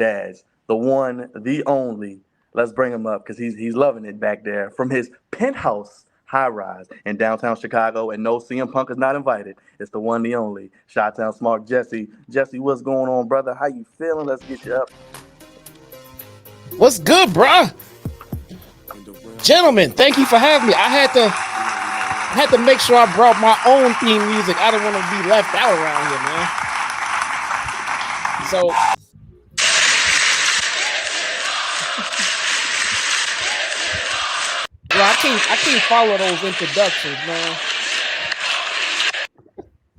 dads, the one, the only. Let's bring him up because he's loving it back there from his penthouse high rise in downtown Chicago. And no, CM Punk is not invited. It's the one, the only. Chi-Town Smart Jesse. Jesse, what's going on, brother? How you feeling? Let's get you up. What's good, bruh? Gentlemen, thank you for having me. I had to make sure I brought my own theme music. I didn't want to be left out around here, man. So bro, I can't follow those introductions, man.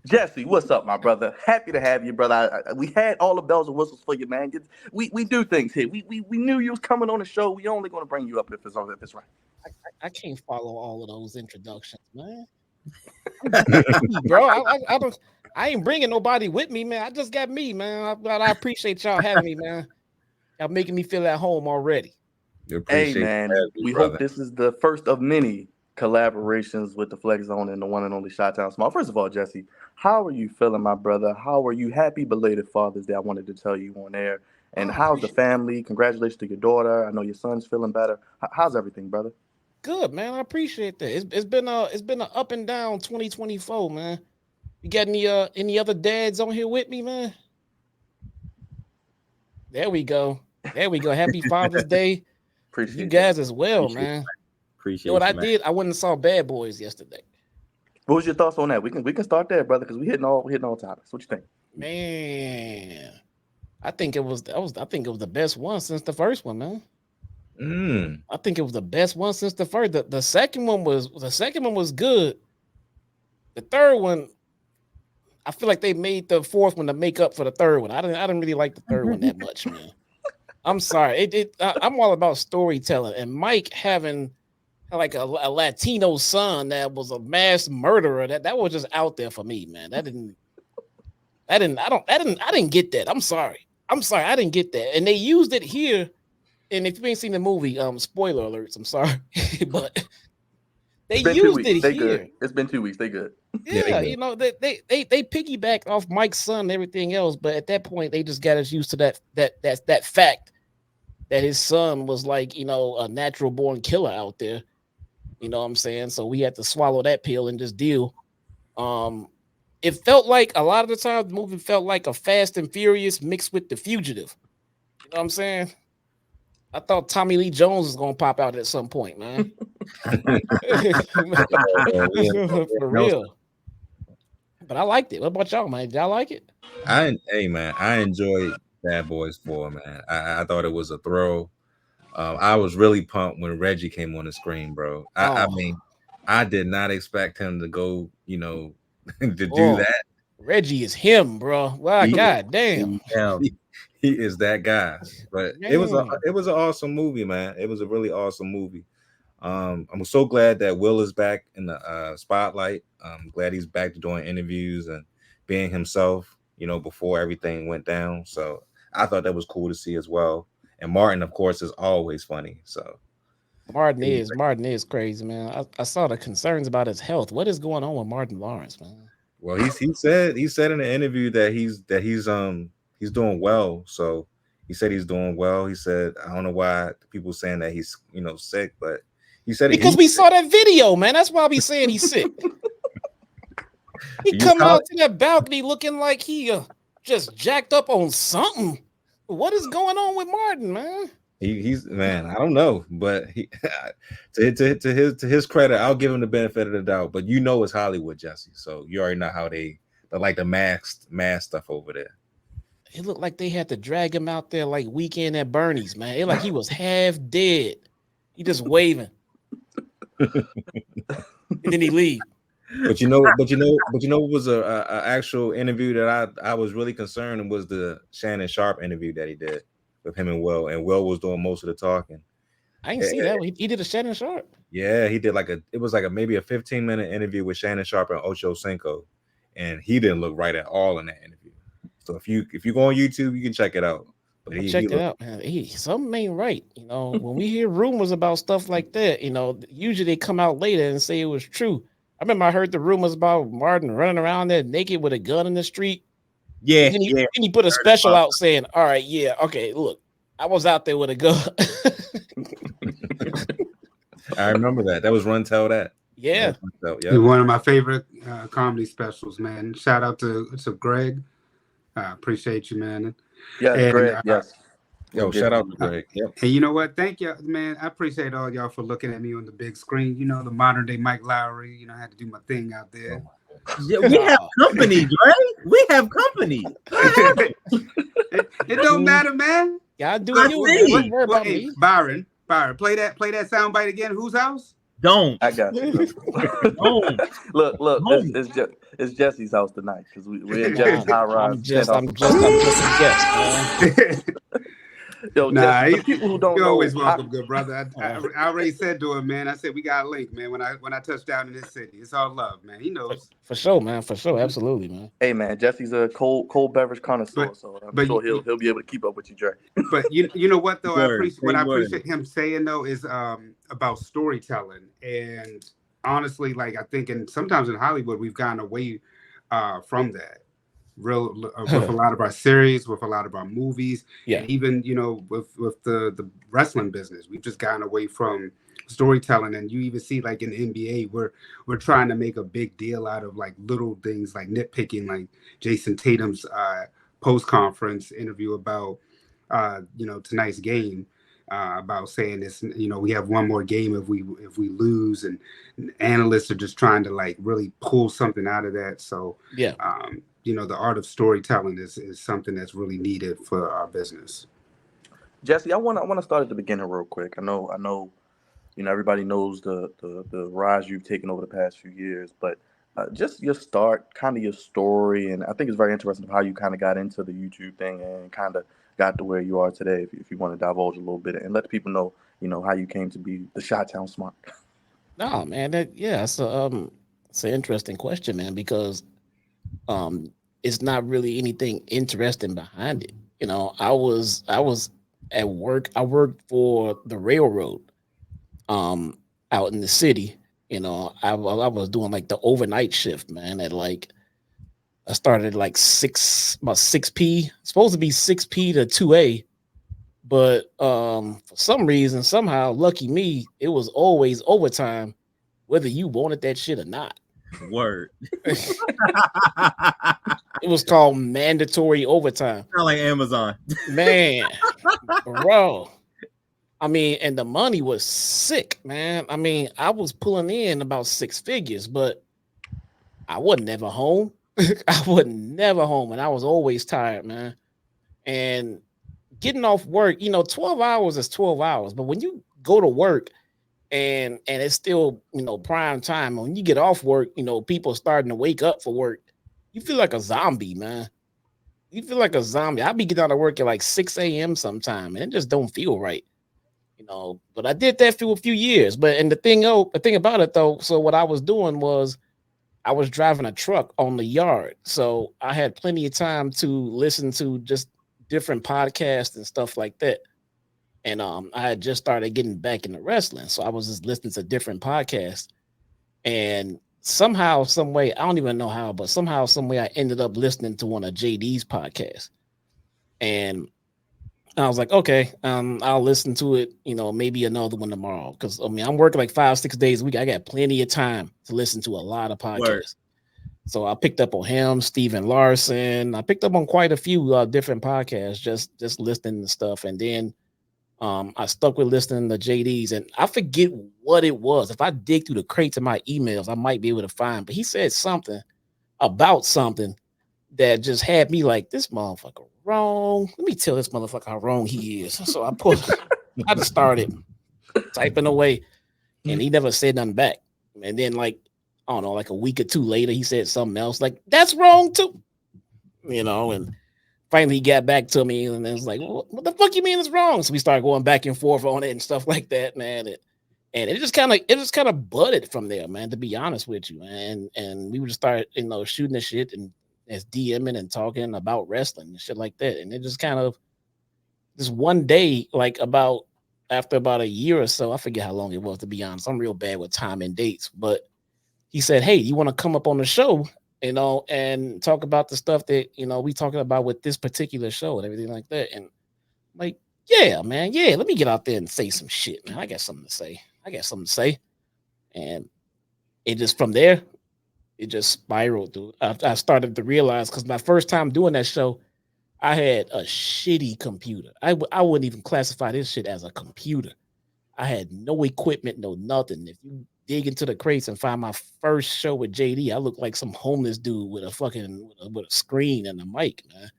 Jesse, what's up, my brother? Happy to have you, brother. We had all the bells and whistles for you, man. We do things here. We knew you was coming on the show. We only going to bring you up if it's right. I can't follow all of those introductions, man. Bro, I ain't bringing nobody with me, man. I just got me, man. I appreciate y'all having me, man. Y'all making me feel at home already. Hey, man, we hope this is the first of many collaborations with the Flex Zone and the one and only Chi-Town Small. First of all, Jesse, how are you feeling, my brother? How are you? Happy belated Father's Day. I wanted to tell you on air. And how's the family? Congratulations to your daughter. I know your son's feeling better. How's everything, brother? Good, man. I appreciate that. It's been an up and down 2024, man. You got any other dads on here with me, man? There we go. Happy Father's Day. Appreciate you guys as well, man. Appreciate you know what I did? I went and saw Bad Boys yesterday. What was your thoughts on that? We can start there, brother, because we're hitting all topics. What you think? Man, I think it was the best one since the first one, man. I think it was the best one since the first. The second one was good. The third one, I feel like they made the fourth one to make up for the third one. I didn't really like the third one that much, man. I'm sorry. I'm all about storytelling, and Mike having like a Latino son that was a mass murderer. That was just out there for me, man. I didn't get that. I'm sorry. I didn't get that. And they used it here. And if you ain't seen the movie, spoiler alerts, I'm sorry. But they used it here. Good. It's been 2 weeks. They good. Yeah, you know, they piggybacked off Mike's son and everything else, but at that point they just got us used to that fact that his son was like, you know, a natural born killer out there. You know what I'm saying? So we had to swallow that pill and just deal. It felt like a lot of the time the movie felt like a Fast and Furious mixed with The Fugitive. You know what I'm saying? I thought Tommy Lee Jones was gonna pop out at some point, man. For real. But I liked it. What about y'all, man? Did y'all like it? I enjoyed Bad Boys 4, man. I thought it was a throw. I was really pumped when Reggie came on the screen, bro. I mean, I did not expect him to go, you know, to do that. Reggie is him, bro. Wow, god damn. He is that guy. But it was an awesome movie, man. It was a really awesome movie. I'm so glad that Will is back in the spotlight. I'm glad he's back to doing interviews and being himself, you know, before everything went down. So I thought that was cool to see as well. And Martin, of course, is always funny. So Martin is crazy, man. I saw the concerns about his health. What is going on with Martin Lawrence, man? Well, he said in the interview that he's doing well. So he said he's doing well. He said, I don't know why people saying that he's, you know, sick, but he said because we saw that video, man. That's why we saying he's sick. He come out to that balcony looking like he just jacked up on something. What is going on with Martin, man? He's man, I don't know, but he to his credit, I'll give him the benefit of the doubt. But you know it's Hollywood, Jesse, so you already know how they like the mask stuff over there. It looked like they had to drag him out there like Weekend at Bernie's, man. It like he was half dead. He just waving, and then he leave. But you know, it was a actual interview that I was really concerned was the Shannon Sharp interview that he did with him and Will was doing most of the talking. I didn't see that. He did a Shannon Sharp. Yeah, he did maybe a 15-minute interview with Shannon Sharp and Ocho Cinco, and he didn't look right at all in that interview. So if you go on YouTube, you can check it out. But check it out, man. Something ain't right. You know, when we hear rumors about stuff like that, you know, usually they come out later and say it was true. I remember I heard the rumors about Martin running around there naked with a gun in the street. Yeah, and he put a special out saying, "All right, yeah, okay, look, I was out there with a gun." I remember that. That was Run Tell That. Yeah. You're one of my favorite comedy specials, man. Shout out to Greg. Appreciate you, man. Yeah, and, Greg. Yes. Yo, shout out to Greg. Yep. And you know what? Thank you, man. I appreciate all y'all for looking at me on the big screen. You know, the modern day Mike Lowry. You know, I had to do my thing out there. Yeah, we have company, Dre. We have company. It don't matter, man. Y'all do you. Hey, Byron, play that soundbite again. Whose house? Don't. I got you. Don't. Look. It's Jesse's house tonight because we're in Jesse's high rise. I'm just a guest, man. Yo, Jesse, people who don't you're know, always welcome, good brother. I already said to him, man. I said we got a link, man. When I touch down in this city, it's all love, man. He knows for sure, man. For sure, absolutely, man. Hey, man, Jesse's a cold beverage connoisseur, so I'm sure he'll be able to keep up with you, Dre. But you know what though, I appreciate him saying though is about storytelling, and honestly, like I think, and sometimes in Hollywood we've gone away from that. With a lot of our series, with a lot of our movies, and even with the wrestling business, we've just gotten away from storytelling. And you even see like in the NBA, we're trying to make a big deal out of like little things, like nitpicking, like Jason Tatum's post conference interview about tonight's game. About saying this, we have one more game if we lose, and analysts are just trying to like really pull something out of that. So the art of storytelling is something that's really needed for our business. Jesse, I want to start at the beginning real quick. I know, everybody knows the rise you've taken over the past few years, but just your start, kind of your story, and I think it's very interesting how you kind of got into the YouTube thing and kind of got to where you are today. If you want to divulge a little bit and let the people know, how you came to be the Chi-Town Smart. No, man, it's an interesting question, man, because it's not really anything interesting behind it. I was at work. I worked for the railroad out in the city. I was doing like the overnight shift, man. I started at like 6p. It's supposed to be 6p to 2a, but for some reason, somehow, lucky me, it was always overtime, whether you wanted that shit or not. Word. It was called mandatory overtime. Sound like Amazon. Man, bro. I mean, and the money was sick, man. I mean, I was pulling in about 6 figures, but I wasn't never home. I wasn't never home, and I was always tired, man. And getting off work, 12 hours is 12 hours, but when you go to work and it's still, prime time, when you get off work, people starting to wake up for work, you feel like a zombie, man. You feel like a zombie. I be getting out of work at like 6 a.m. sometime, and it just don't feel right, But I did that for a few years. But the thing about it though, so what I was doing was I was driving a truck on the yard, so I had plenty of time to listen to just different podcasts and stuff like that. And I had just started getting back into wrestling, so I was just listening to different podcasts. And somehow, some way, I don't even know how, but somehow, some way, I ended up listening to one of JD's podcasts. And I was like, okay, I'll listen to it, maybe another one tomorrow. Because, I'm working like 5-6 days a week. I got plenty of time to listen to a lot of podcasts. Word. So I picked up on him, Steven Larson. I picked up on quite a few different podcasts, just listening to stuff. And then I stuck with listening to JD's, and I forget what it was. If I dig through the crates of my emails, I might be able to find. But he said something about something that just had me like, this motherfucker wrong. Let me tell this motherfucker how wrong he is. So I just started typing away, and he never said nothing back. And then like a week or two later, he said something else like, that's wrong too. And finally he got back to me, and it was like, well, what the fuck you mean it's wrong? So we started going back and forth on it and stuff like that, man. And it just kind of budded from there, man, to be honest with you. And we would just start, shooting the shit and as DMing and talking about wrestling and shit like that. And it just kind of, just one day, like after about a year or so, I forget how long it was, to be honest. I'm real bad with time and dates, but he said, hey, you want to come up on the show and talk about the stuff that we talking about with this particular show and everything like that. And like, yeah, man, yeah, let me get out there and say some shit, man. I got something to say. And it just from there, it just spiraled, dude. I started to realize because my first time doing that show, I had a shitty computer. I wouldn't even classify this shit as a computer. I had no equipment, no nothing. If you dig into the crates and find my first show with JD, I looked like some homeless dude with a screen and a mic, man.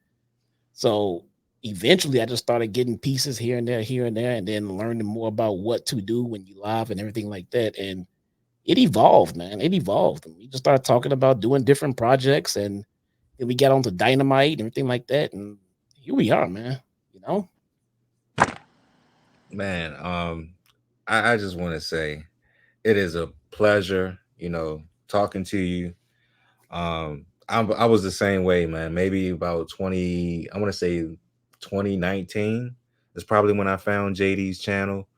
So eventually I just started getting pieces here and there, and then learning more about what to do when you live and everything like that. And it evolved, man. It evolved. And we just started talking about doing different projects, and then we got onto Dynamite and everything like that. And here we are, man. Man, I just want to say it is a pleasure, talking to you. I was the same way, man. Maybe about 2019 is probably when I found JD's channel.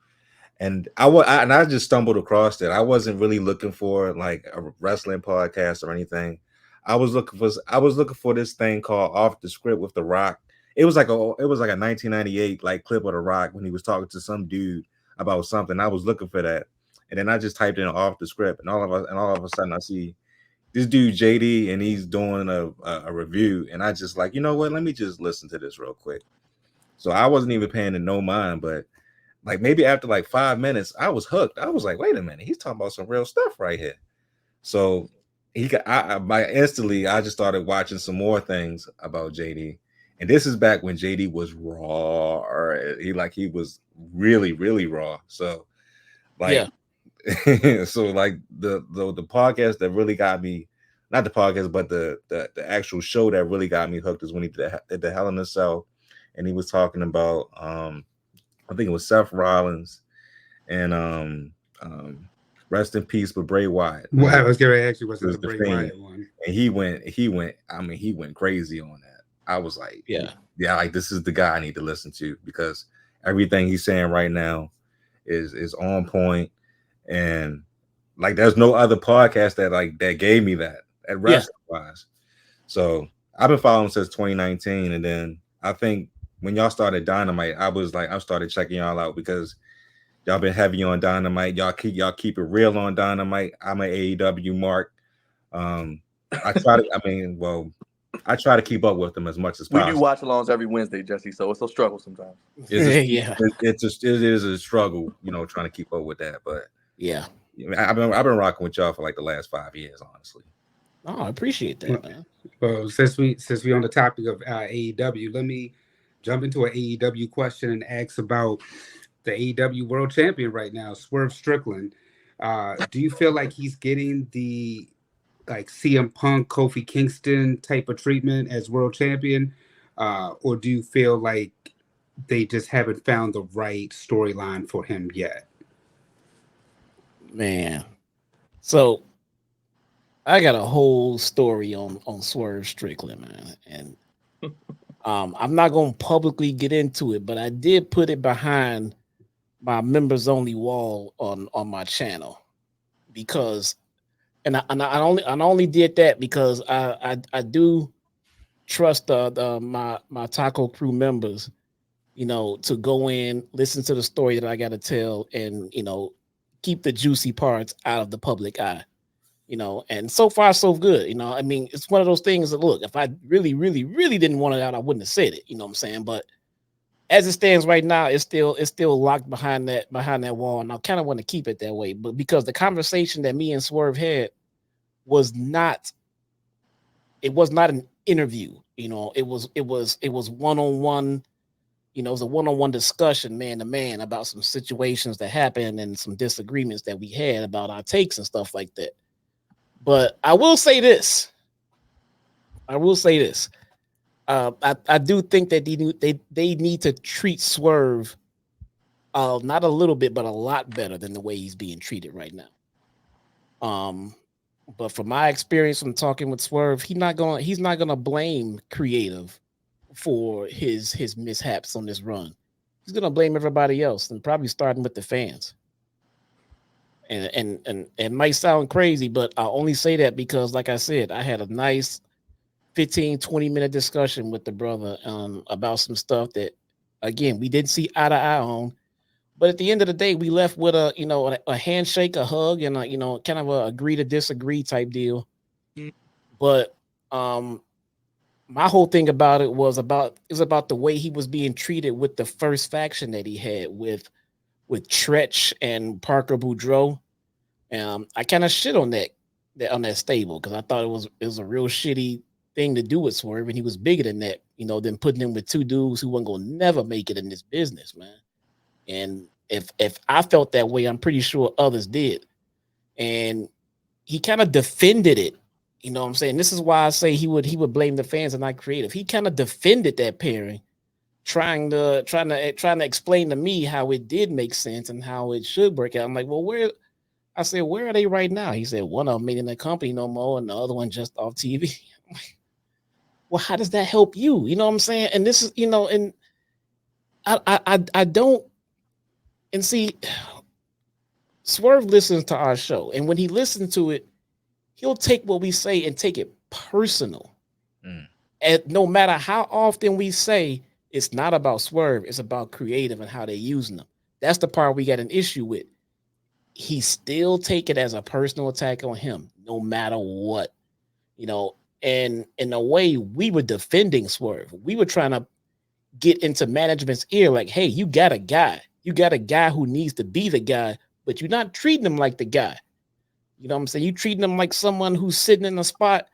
And I just stumbled across it. I wasn't really looking for like a wrestling podcast or anything. I was looking for this thing called Off the Script with The Rock. It was like a 1998 like clip of The Rock when he was talking to some dude about something. I was looking for that, and then I just typed in Off the Script, and all of a sudden I see this dude JD, and he's doing a review, and I just like, you know what? Let me just listen to this real quick. So I wasn't even paying it no mind, but like maybe after like 5 minutes, I was hooked. I was like, wait a minute, he's talking about some real stuff right here. So instantly I just started watching some more things about JD. And this is back when JD was raw, or he was really, really raw. So like, yeah. So like the podcast that really got me, not the podcast, but the actual show that really got me hooked is when he did the Hell in a Cell, and he was talking about I think it was Seth Rollins and rest in peace with Bray Wyatt. Well, I was going to ask you, was it the Bray Wyatt one? And he went crazy on that. I was like, yeah, like this is the guy I need to listen to, because everything he's saying right now is on point, and like there's no other podcast that gave me that at wrestling wise. So I've been following since 2019, and then I think when y'all started Dynamite, I started checking y'all out because y'all been heavy on Dynamite. Y'all keep it real on Dynamite. I'm an AEW mark. I try to keep up with them as much as possible. We do watch alongs every Wednesday, Jesse, so it's a struggle sometimes. It is a struggle, trying to keep up with that. But yeah, I've been rocking with y'all for like the last 5 years, honestly. Oh, I appreciate that, man. Well, since we on the topic of AEW, let me jump into an AEW question and ask about the AEW World Champion right now, Swerve Strickland. Do you feel like he's getting the like CM Punk, Kofi Kingston type of treatment as World Champion, or do you feel like they just haven't found the right storyline for him yet? Man, so I got a whole story on Swerve Strickland, man, and I'm not gonna publicly get into it, but I did put it behind my members only wall on my channel, because I only did that because I do trust my Taco Crew members, to go in, listen to the story that I got to tell, and keep the juicy parts out of the public eye. And so far so good. I mean, it's one of those things that, look, if I really, really, really didn't want it out, I wouldn't have said it. You know what I'm saying? But as it stands right now, it's still locked behind that wall, and I kind of want to keep it that way. But because the conversation that me and Swerve had was not an interview. It was one-on-one. It was a one-on-one discussion, man to man, about some situations that happened and some disagreements that we had about our takes and stuff like that. But I will say this. I do think that they need to treat Swerve not a little bit, but a lot better than the way he's being treated right now. But from my experience from talking with Swerve, he's not gonna blame creative for his mishaps on this run. He's gonna blame everybody else, and probably starting with the fans. And it might sound crazy, but I only say that because, like I said, I had a nice 15-20 minute discussion with the brother about some stuff that, again, we didn't see eye to eye on. But at the end of the day, we left with a handshake, a hug, and kind of a agree to disagree type deal. But my whole thing about it was about the way he was being treated with the first faction that he had with Tretch and Parker Boudreaux. I kind of shit on that stable because I thought it was a real shitty thing to do with Swerve, and he was bigger than that, than putting him with two dudes who weren't gonna never make it in this business, man. And if I felt that way, I'm pretty sure others did. And he kind of defended it. You know what I'm saying? This is why I say he would blame the fans and not creative. He kind of defended that pairing, trying to explain to me how it did make sense and how it should work out. I'm like, well, where are they right now? He said one of them ain't in the company no more, and the other one just off TV. I'm like, well, how does that help you? You know what I'm saying? And this is, and I don't, and see, Swerve listens to our show, and when he listens to it, he'll take what we say and take it personal. And no matter how often we say it's not about Swerve, it's about creative and how they're using them. That's the part we got an issue with. He still take it as a personal attack on him, no matter what, and in a way we were defending Swerve. We were trying to get into management's ear, like, hey, you got a guy who needs to be the guy, but you're not treating him like the guy. You know what I'm saying? You treating him like someone who's sitting in a spot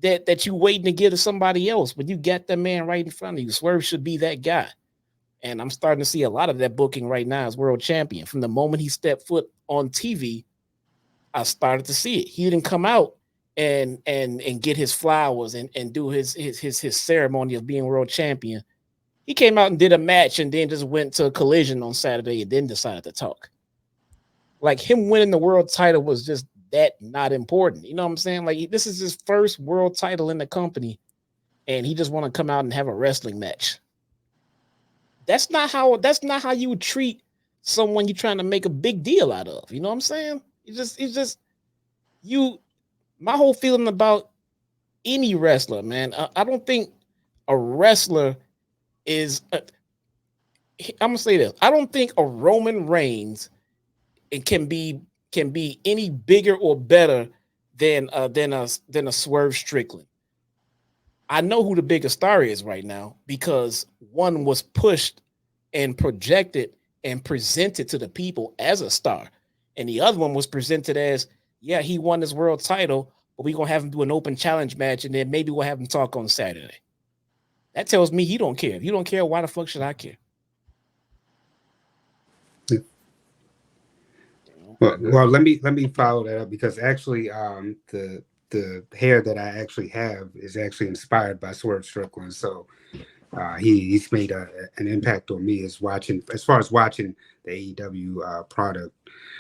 that you waiting to give to somebody else, but you got that man right in front of you. Swerve should be that guy. And I'm starting to see a lot of that booking right now as world champion. From the moment he stepped foot on TV, I started to see it. He didn't come out and get his flowers and do his ceremony of being world champion. He came out and did a match and then just went to a Collision on Saturday and then decided to talk. Like, him winning the world title was just that not important. You know what I'm saying? Like, this is his first world title in the company, and he just want to come out and have a wrestling match. That's not how you would treat someone you're trying to make a big deal out of. You know what I'm saying? It's just my whole feeling about any wrestler, man. I don't think a wrestler is I'm gonna say this. I don't think a Roman Reigns can be any bigger or better than a Swerve Strickland. I know who the biggest star is right now because one was pushed and projected and presented to the people as a star, and the other one was presented as, yeah, he won his world title, but we're gonna have him do an open challenge match, and then maybe we'll have him talk on Saturday. That tells me he don't care. If you don't care, why the fuck should I care? Well, let me follow that up, because actually, the hair that I actually have is actually inspired by Swerve Strickland. So he's made an impact on me as far as watching the AEW product.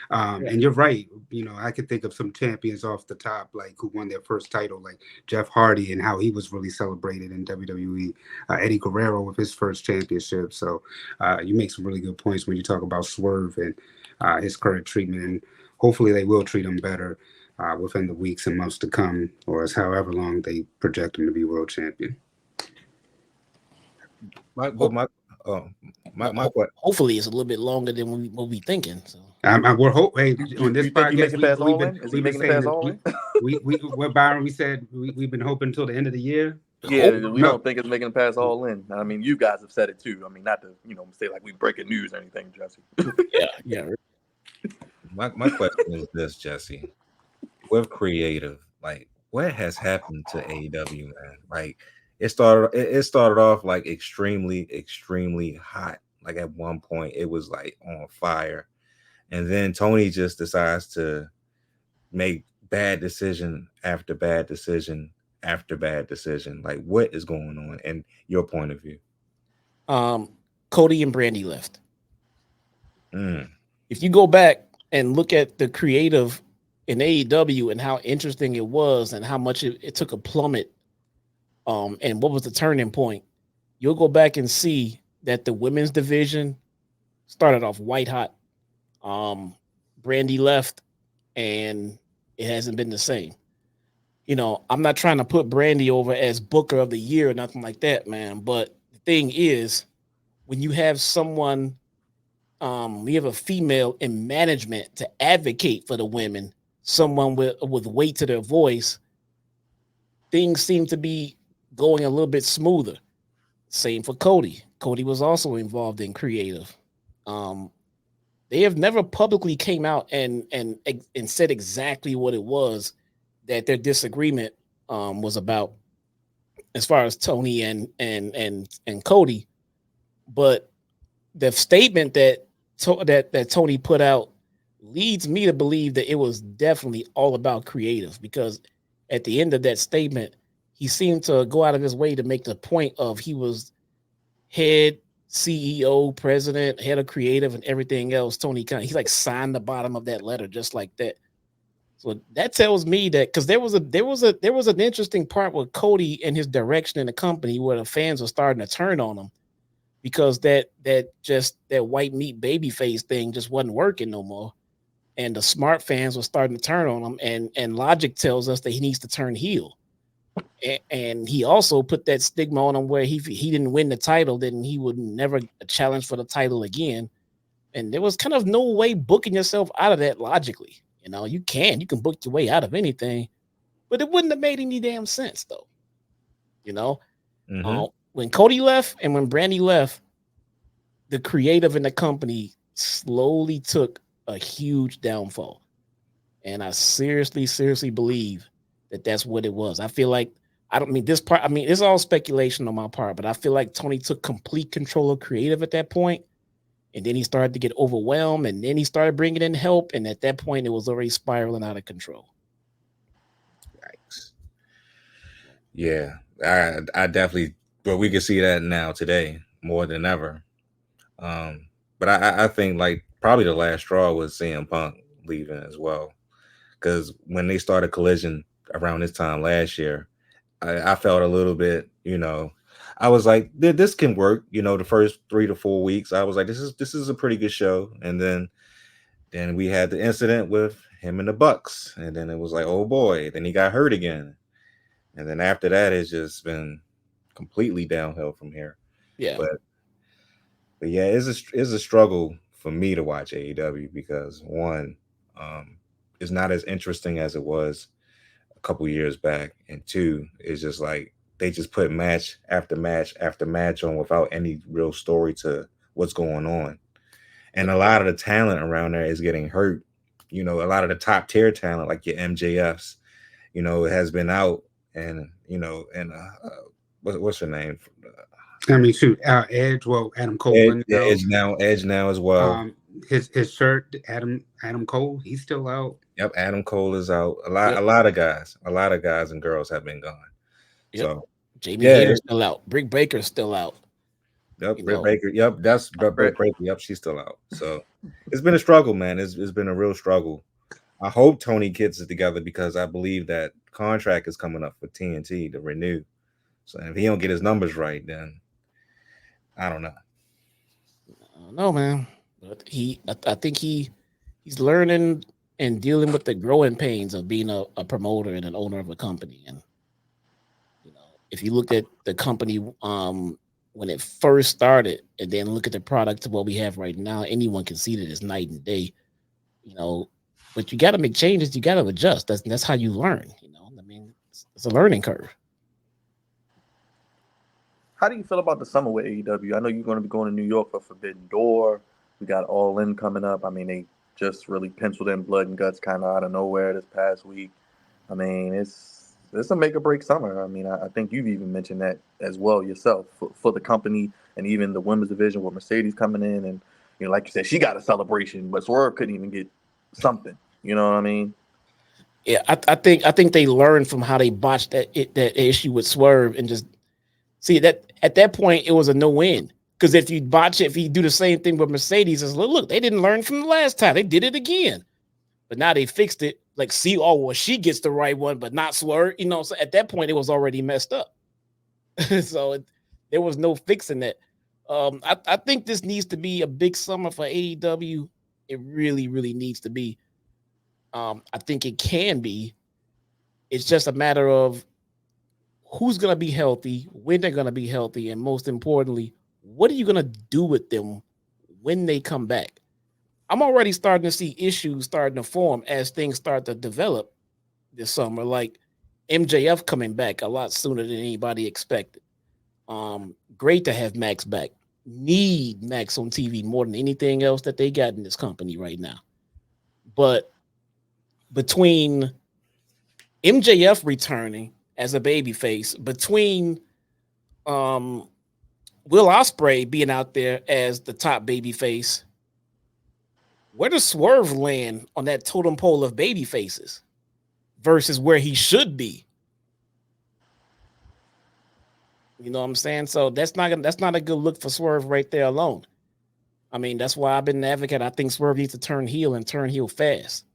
And you're right. I could think of some champions off the top, like who won their first title, like Jeff Hardy, and how he was really celebrated in WWE. Eddie Guerrero with his first championship. So you make some really good points when you talk about Swerve and his current treatment, and hopefully they will treat him better within the weeks and months to come, or as however long they project him to be world champion. Hopefully it's a little bit longer than what we thinking. So we're hoping on this podcast. Is he making it past all in? What Byron, we said we've been hoping until the end of the year. Yeah, we don't think it's making it past all in. I mean, you guys have said it too. I mean, not to say like we breaking news or anything, Jesse. yeah. My question is this, Jesse. With creative, like, what has happened to AEW, man? Like, it started off like extremely hot. Like, at one point it was like on fire, and then Tony just decides to make bad decision after bad decision after bad decision. Like, what is going on in your point of view? Cody and Brandy left. If you go back and look at the creative in AEW and how interesting it was and how much it took a plummet, and what was the turning point, you'll go back and see that the women's division started off white hot. Brandy left, and it hasn't been the same. I'm not trying to put Brandy over as Booker of the Year or nothing like that, man. But the thing is, when you have someone, we have a female in management to advocate for the women, someone with weight to their voice, things seem to be going a little bit smoother. Same for Cody. Cody was also involved in creative. They have never publicly came out and said exactly what it was that their disagreement was about, as far as Tony and Cody. But the statement that Tony put out leads me to believe that it was definitely all about creative, because at the end of that statement, he seemed to go out of his way to make the point of he was head CEO, president, head of creative, and everything else. Tony Khan, he like signed the bottom of that letter just like that. So that tells me that, because there was an interesting part with Cody and his direction in the company where the fans were starting to turn on him, because that white meat baby face thing just wasn't working no more, and the smart fans were starting to turn on him. And logic tells us that he needs to turn heel. And he also put that stigma on him where he didn't win the title, then he would never challenge for the title again. And there was kind of no way booking yourself out of that logically. You can book your way out of anything, but it wouldn't have made any damn sense though. When Cody left and when Brandy left, the creative in the company slowly took a huge downfall. And I seriously believe that that's what it was. I feel like, it's all speculation on my part, but I feel like Tony took complete control of creative at that point. And then he started to get overwhelmed, and then he started bringing in help. And at that point, it was already spiraling out of control. Yikes. Yeah, I definitely, but we can see that now today more than ever. But I think like probably the last straw was CM Punk leaving as well. Because when they started Collision around this time last year, I felt a little bit, I was like, this can work. The first 3 to 4 weeks, I was like, this is a pretty good show. And then we had the incident with him and the Bucks, and then it was like, oh boy, then he got hurt again. And then after that, it's just been completely downhill from here. Yeah. But yeah, it's a struggle for me to watch AEW because one, it's not as interesting as it was a couple years back, and two, it's just like they just put match after match after match on without any real story to what's going on. And a lot of the talent around there is getting hurt. A lot of the top tier talent, like your MJFs, has been out, and what's her name? Edge. Well, Adam Cole. Edge now as well. His shirt, Adam Cole, he's still out. Yep, Adam Cole is out. A lot of guys and girls have been gone. Yep. So Jamie Hayter's still out. Britt Baker's still out. Yep, Britt Baker. Yep, that's Britt Baker. Yep, she's still out. So it's been a struggle, man. It's been a real struggle. I hope Tony gets it together because I believe that contract is coming up for TNT to renew. So if he don't get his numbers right, then I don't know. I don't know, man. But I think he's learning and dealing with the growing pains of being a promoter and an owner of a company. And if you look at the company when it first started, and then look at the product to what we have right now, anyone can see that it's night and day. But you got to make changes. You got to adjust. That's how you learn. It's a learning curve. How do you feel about the summer with AEW? I know you're going to be going to New York for Forbidden Door. We got All In coming up. They just really penciled in Blood and Guts kind of out of nowhere this past week. It's a make or break summer. I think you've even mentioned that as well yourself for the company and even the women's division with Mercedes coming in. And, like you said, she got a celebration, but Swerve couldn't even get something. You know what I mean? Yeah, I think they learned from how they botched that issue with Swerve, and just see that at that point it was a no-win. Because if you botch it, if you do the same thing with Mercedes, it's look, they didn't learn from the last time. They did it again. But now they fixed it. Like, see, she gets the right one, but not Swerve. So at that point, it was already messed up. So there was no fixing that. I think this needs to be a big summer for AEW. It really, really needs to be. I think it can be. It's just a matter of who's going to be healthy, when they're going to be healthy, and most importantly, what are you going to do with them when they come back? I'm already starting to see issues starting to form as things start to develop this summer, like MJF coming back a lot sooner than anybody expected. Great to have Max back. Need Max on TV more than anything else that they got in this company right now. But between MJF returning as a babyface, between Will Ospreay being out there as the top babyface, where does Swerve land on that totem pole of baby faces versus where he should be? You know what I'm saying? So that's not a good look for Swerve right there alone. I mean, that's why I've been an advocate. I think Swerve needs to turn heel and turn heel fast.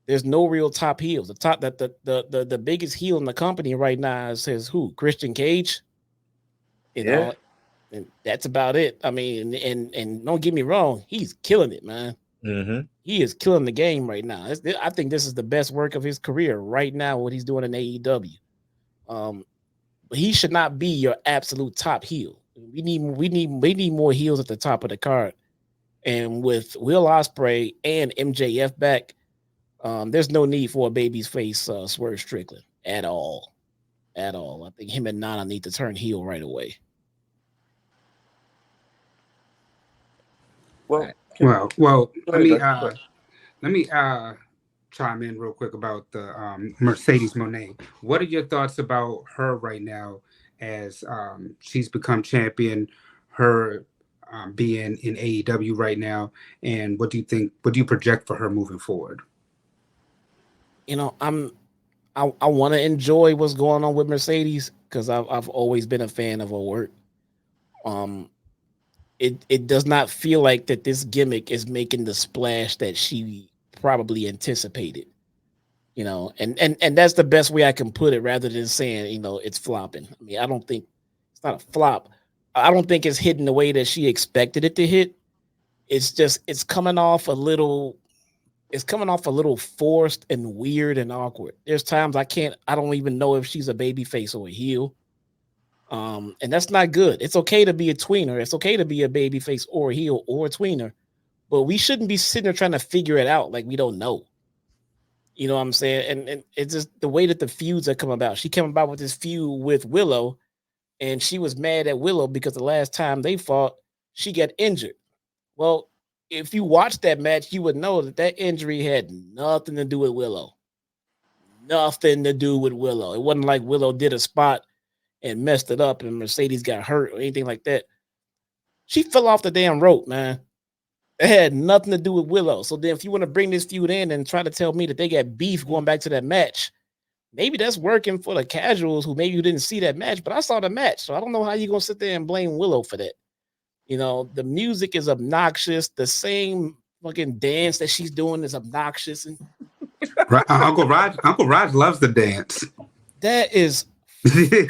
There's no real top heels. The biggest heel in the company right now is who? Christian Cage. You know, and that's about it. I mean, and don't get me wrong, he's killing it, man. Mm-hmm. He is killing the game right now. I think this is the best work of his career right now. What he's doing in AEW, but he should not be your absolute top heel. We need more heels at the top of the card. And with Will Ospreay and MJF back, there's no need for a baby's face Swerve Strickland at all. At all. I think him and Nana need to turn heel right away. Well, let me chime in real quick about the Mercedes Moné. What are your thoughts about her right now as she's become champion, her being in AEW right now, and what do you think? What do you project for her moving forward? You know, I want to enjoy what's going on with Mercedes because I've always been a fan of her work. It does not feel like that this gimmick is making the splash that she probably anticipated. You know, and that's the best way I can put it rather than saying, you know, it's flopping. I mean, I don't think it's not a flop. I don't think it's hitting the way that she expected it to hit. It's just it's coming off a little forced and weird and awkward. There's times I don't even know if she's a baby face or a heel. And that's not good. It's okay to be a tweener. It's okay to be a baby face or a heel or a tweener, but we shouldn't be sitting there trying to figure it out like we don't know. You know what I'm saying? And it's just the way that the feuds have come about. She came about with this feud with Willow, and she was mad at Willow because the last time they fought, she got injured. Well, if you watch that match, you would know that injury had nothing to do with Willow. Nothing to do with Willow. It wasn't like Willow did a spot and messed it up and Mercedes got hurt or anything like that. She fell off the damn rope, man. It had nothing to do with Willow. So then if you want to bring this feud in and try to tell me that they got beef going back to that match, maybe that's working for the casuals who maybe you didn't see that match, but I saw the match. So I don't know how you're going to sit there and blame Willow for that. You know, the music is obnoxious. The same fucking dance that she's doing is obnoxious. And Uncle Raj loves the dance. That is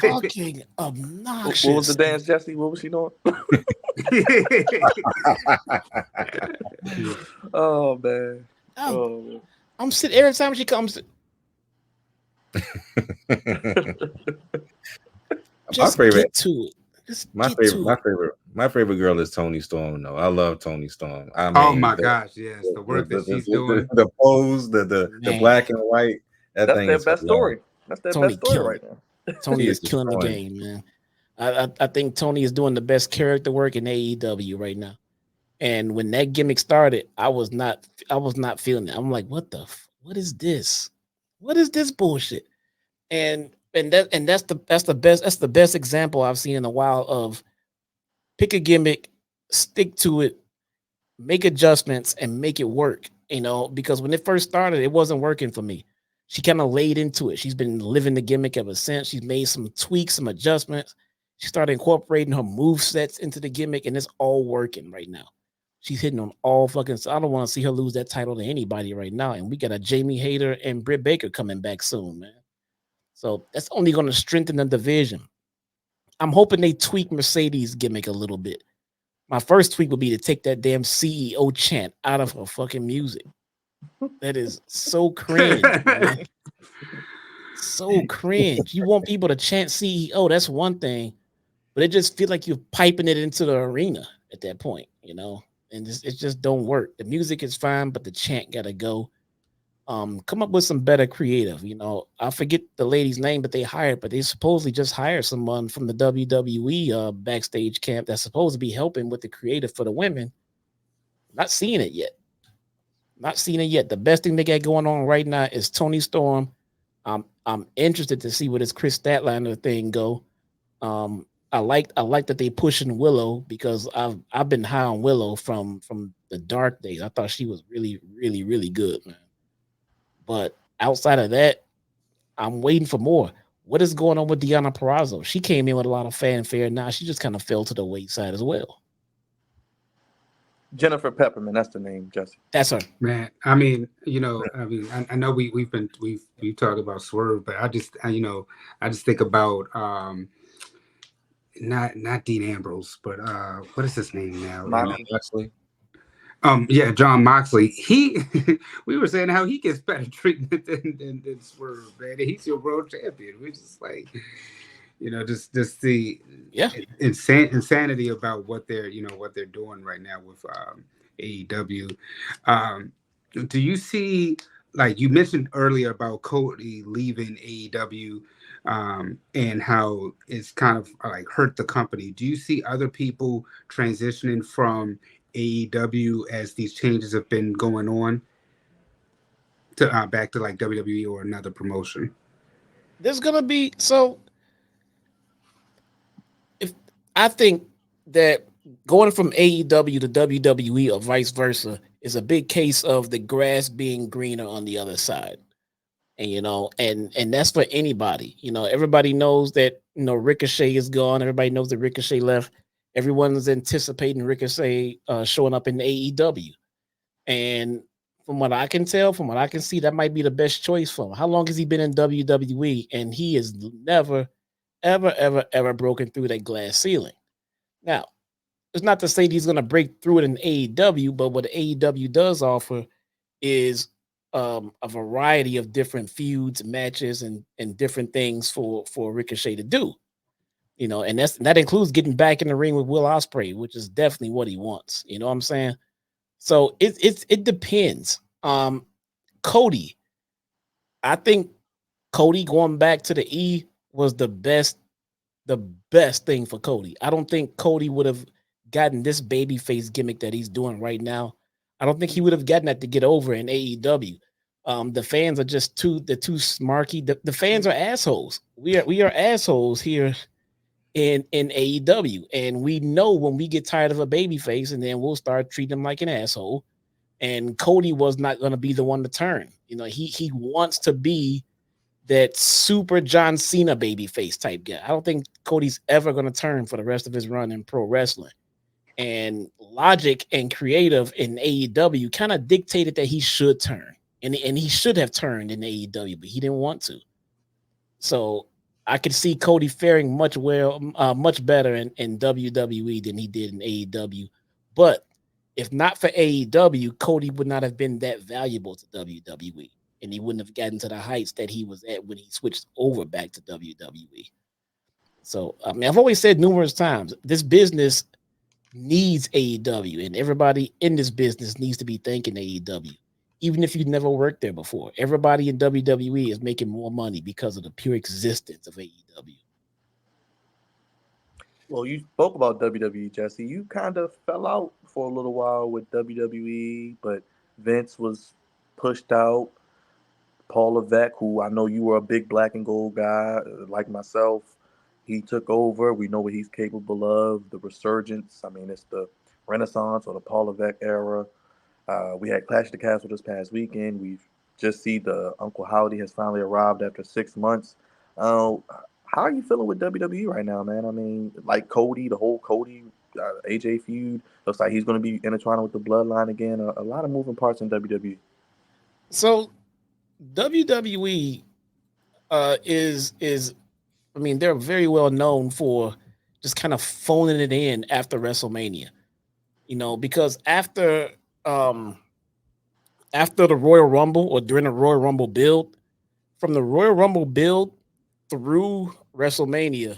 fucking obnoxious. What was the dance, Jesse? What was she doing? Oh man. I'm sitting every time she comes. Just get to it. My favorite girl is Toni Storm. though. I love Toni Storm. I mean, oh my gosh, yes, the work that she's doing, the pose, the black and white. That's their best story. That's their best story right now. Toni is killing the game, man. I think Toni is doing the best character work in AEW right now. And when that gimmick started, I was not feeling it. I'm like, what is this? What is this bullshit? And that's the best example I've seen in a while of pick a gimmick, stick to it, make adjustments, and make it work. You know, because when it first started, it wasn't working for me. She kind of laid into it. She's been living the gimmick ever since. She's made some tweaks, some adjustments. She started incorporating her move sets into the gimmick, and it's all working right now. She's hitting on all fucking. I don't want to see her lose that title to anybody right now. And we got a Jamie Hayter and Britt Baker coming back soon, man. So that's only going to strengthen the division. I'm hoping they tweak Mercedes' gimmick a little bit. My first tweak would be to take that damn CEO chant out of her fucking music. That is so cringe, man. So cringe. You want people to chant CEO, that's one thing, but it just feels like you're piping it into the arena at that point, you know? And it just don't work. The music is fine, but the chant gotta go. Come up with some better creative. You know, I forget the lady's name that they hired, but they supposedly just hired someone from the WWE backstage camp that's supposed to be helping with the creative for the women. Not seeing it yet. Not seeing it yet. The best thing they got going on right now is Tony Storm. I'm interested to see where this Chris Statlander thing go. I like that they pushing Willow because I've been high on Willow from the dark days. I thought she was really, really, really good, man. But outside of that, I'm waiting for more. What is going on with Deonna Purrazzo? She came in with a lot of fanfare. Now she just kind of fell to the wayside as well. Jennifer Pepperman, that's the name, Jesse. That's her. Man, I mean, I know we've talked about Swerve, but I just think about not Dean Ambrose, but what is his name now? Moxley. John Moxley. We were saying how he gets better treatment than Swerve, man. He's your world champion. We're just like, just the insanity about what they're doing right now with AEW. Do you see, like you mentioned earlier about Cody leaving AEW, and how it's kind of like hurt the company? Do you see other people transitioning from AEW as these changes have been going on to back to like WWE or another promotion? There's gonna be if I think that going from AEW to WWE or vice versa is a big case of the grass being greener on the other side. And and that's for anybody. Everybody knows that Ricochet is gone. Everybody knows that Ricochet left. Everyone's anticipating Ricochet showing up in AEW. And from what I can tell, from what I can see, that might be the best choice for him. How long has he been in WWE? And he has never, ever, ever, ever broken through that glass ceiling. Now, it's not to say he's going to break through it in AEW, but what AEW does offer is a variety of different feuds, matches, and different things for Ricochet to do. And that includes getting back in the ring with Will Ospreay, which is definitely what he wants. You know what I'm saying? So it depends. Cody, I think Cody going back to the E was the best thing for Cody. I don't think Cody would have gotten this babyface gimmick that he's doing right now. I don't think he would have gotten that to get over in AEW. The fans are just too smarky. The fans are assholes. We are assholes here in AEW, and we know when we get tired of a babyface, and then we'll start treating him like an asshole. And Cody was not going to be the one to turn. He wants to be that super John Cena babyface type guy. I don't think Cody's ever going to turn for the rest of his run in pro wrestling. And logic and creative in AEW kind of dictated that he should turn, and he should have turned in AEW, but he didn't want to. So I could see Cody faring much better in WWE than he did in AEW. But if not for AEW, Cody would not have been that valuable to WWE, and he wouldn't have gotten to the heights that he was at when he switched over back to WWE. So, I mean, I've always said numerous times, this business needs AEW, and everybody in this business needs to be thanking AEW. Even if you never worked there before, everybody in WWE is making more money because of the pure existence of AEW. Well, you spoke about WWE, Jesse. You kind of fell out for a little while with WWE, but Vince was pushed out. Paul Levesque, who I know you were a big black and gold guy, like myself, he took over. We know what he's capable of, the resurgence. I mean, it's the Renaissance or the Paul Levesque era. We had Clash of the Castle this past weekend. We've just seen the Uncle Howdy has finally arrived after 6 months. How are you feeling with WWE right now, man? I mean, like Cody, the whole Cody AJ feud looks like he's going to be intertwined with the Bloodline again. A lot of moving parts in WWE. So WWE is I mean, they're very well known for just kind of phoning it in after WrestleMania. Because after after the Royal Rumble or during the Royal Rumble build, from the Royal Rumble build through WrestleMania,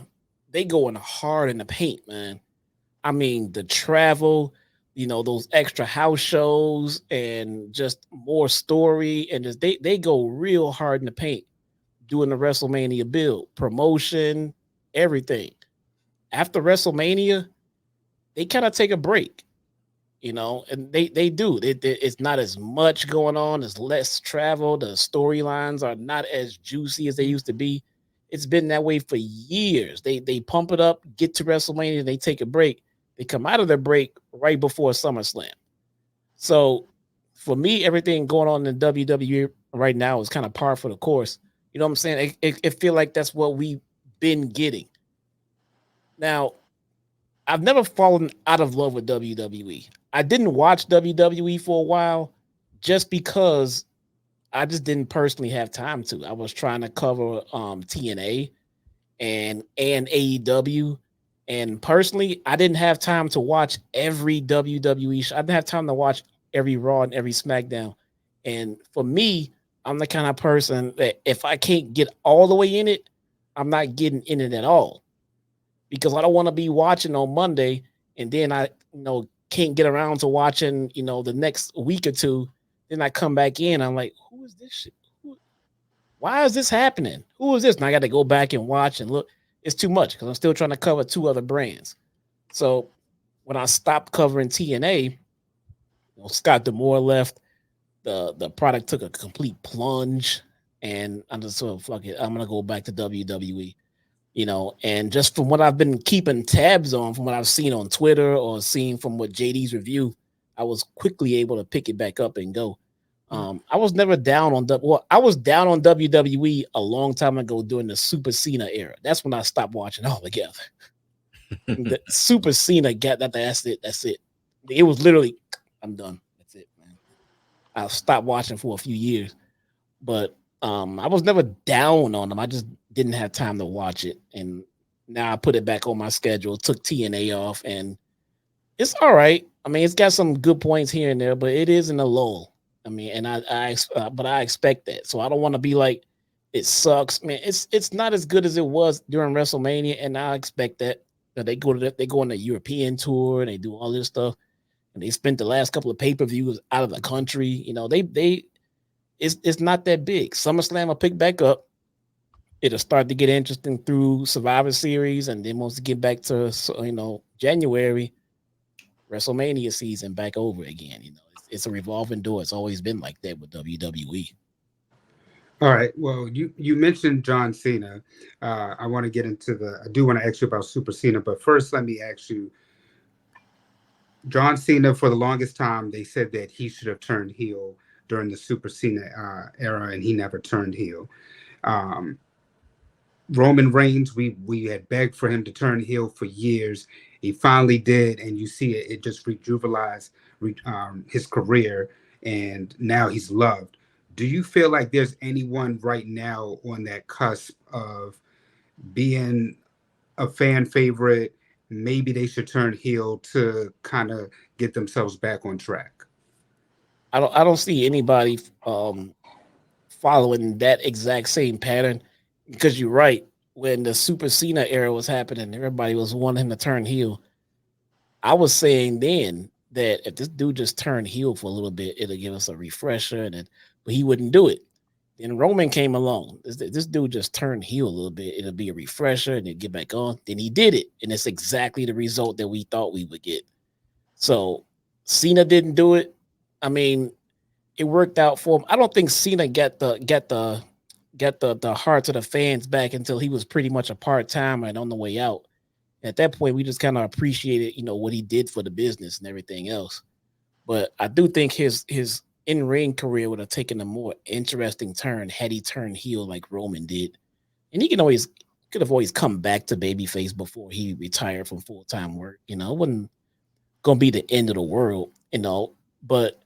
they going hard in the paint, man. I mean, the travel, those extra house shows and just more story and just they go real hard in the paint doing the WrestleMania build, promotion, everything. After WrestleMania, they kind of take a break, and they do. It's not as much going on, there's less travel, the storylines are not as juicy as they used to be. It's been that way for years. They pump it up, get to WrestleMania, they take a break. They come out of their break right before SummerSlam. So for me, everything going on in WWE right now is kind of par for the course. You know what I'm saying? It feel like that's what we've been getting. Now, I've never fallen out of love with WWE. I didn't watch WWE for a while just because I just didn't personally have time to. I was trying to cover TNA and AEW. And personally, I didn't have time to watch every WWE show. I didn't have time to watch every Raw and every SmackDown. And for me, I'm the kind of person that if I can't get all the way in it, I'm not getting in it at all. Because I don't want to be watching on Monday and then I can't get around to watching, the next week or two. Then I come back in. I'm like, who is this shit? Why is this happening? Who is this? And I got to go back and watch and look. It's too much because I'm still trying to cover 2 other brands. So when I stopped covering TNA, Scott D'Amore left. The product took a complete plunge, and I'm just sort of fuck it. I'm gonna go back to WWE. And just from what I've been keeping tabs on, from what I've seen on Twitter or seen from what JD's review, I was quickly able to pick it back up and go. I was never down on I was down on WWE a long time ago during the Super Cena era. That's when I stopped watching altogether. The Super Cena that's it. That's it. It was literally, I'm done. That's it, man. I stopped watching for a few years, but I was never down on them. I just didn't have time to watch it, and now I put it back on my schedule. Took TNA off, and it's all right. I mean, it's got some good points here and there, but it is in a lull. I mean, and but I expect that, so I don't want to be like it sucks, man. It's not as good as it was during WrestleMania, and I expect that. They go on the European tour and they do all this stuff, and they spent the last couple of pay-per-views out of the country. It's not that big. SummerSlam will pick back up. It'll start to get interesting through Survivor Series, and then once we get back to January, WrestleMania season back over again. It's a revolving door. It's always been like that with WWE. All right. Well, you mentioned John Cena. I want to get into I do want to ask you about Super Cena, but first let me ask you, John Cena, for the longest time, they said that he should have turned heel during the Super Cena era, and he never turned heel. Roman Reigns, we had begged for him to turn heel for years. He finally did, and you see it just rejuvenized his career, and now he's loved. Do you feel like there's anyone right now on that cusp of being a fan favorite? Maybe they should turn heel to kind of get themselves back on track. I don't see anybody following that exact same pattern, because you're right. When the Super Cena era was happening, everybody was wanting him to turn heel. I was saying then that if this dude just turned heel for a little bit, it'll give us a refresher, but he wouldn't do it. Then Roman came along. This dude just turned heel a little bit. It'll be a refresher and it'll get back on. Then he did it, and it's exactly the result that we thought we would get. So Cena didn't do it. I mean, it worked out for him. I don't think Cena got the hearts of the fans back until he was pretty much a part-timer and on the way out. At that point, we just kind of appreciated, what he did for the business and everything else. But I do think his in-ring career would have taken a more interesting turn had he turned heel like Roman did. And he could have always come back to babyface before he retired from full-time work. It wasn't going to be the end of the world, But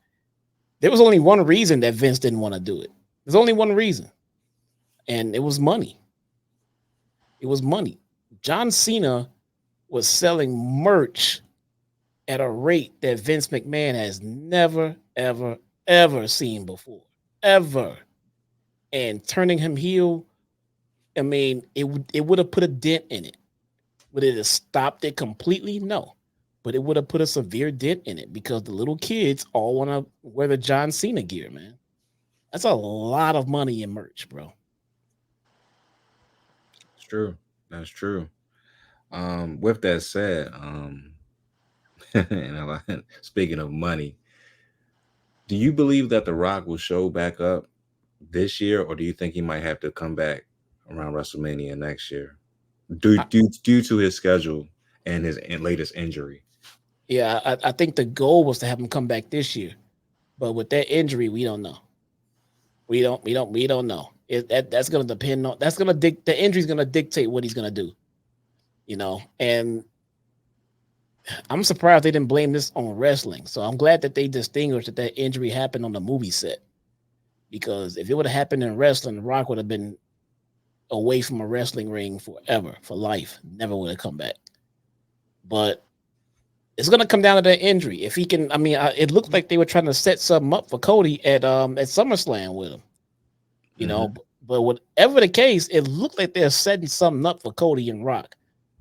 there was only one reason that Vince didn't want to do it. There's only one reason. And it was money. It was money. John Cena was selling merch at a rate that Vince McMahon has never, ever, ever seen before, ever. And turning him heel, I mean, it would have put a dent in it. Would it have stopped it completely? No. But it would have put a severe dent in it because the little kids all want to wear the John Cena gear, man. That's a lot of money in merch, bro. It's true. That's true. With that said, and speaking of money, do you believe that The Rock will show back up this year, or do you think he might have to come back around WrestleMania next year due to his schedule and his latest injury? Yeah, I think the goal was to have him come back this year, but with that injury, we don't know. We don't know. That's going to depend on. That's going to the injury is going to dictate what he's going to do. You know, and I'm surprised they didn't blame this on wrestling. So I'm glad that they distinguished that injury happened on the movie set, because if it would have happened in wrestling, The Rock would have been away from a wrestling ring forever, for life. Never would have come back. But it's gonna come down to that injury. If he can, I mean, it looked like they were trying to set something up for Cody at SummerSlam with him. You know, but whatever the case, it looked like they're setting something up for Cody and Rock.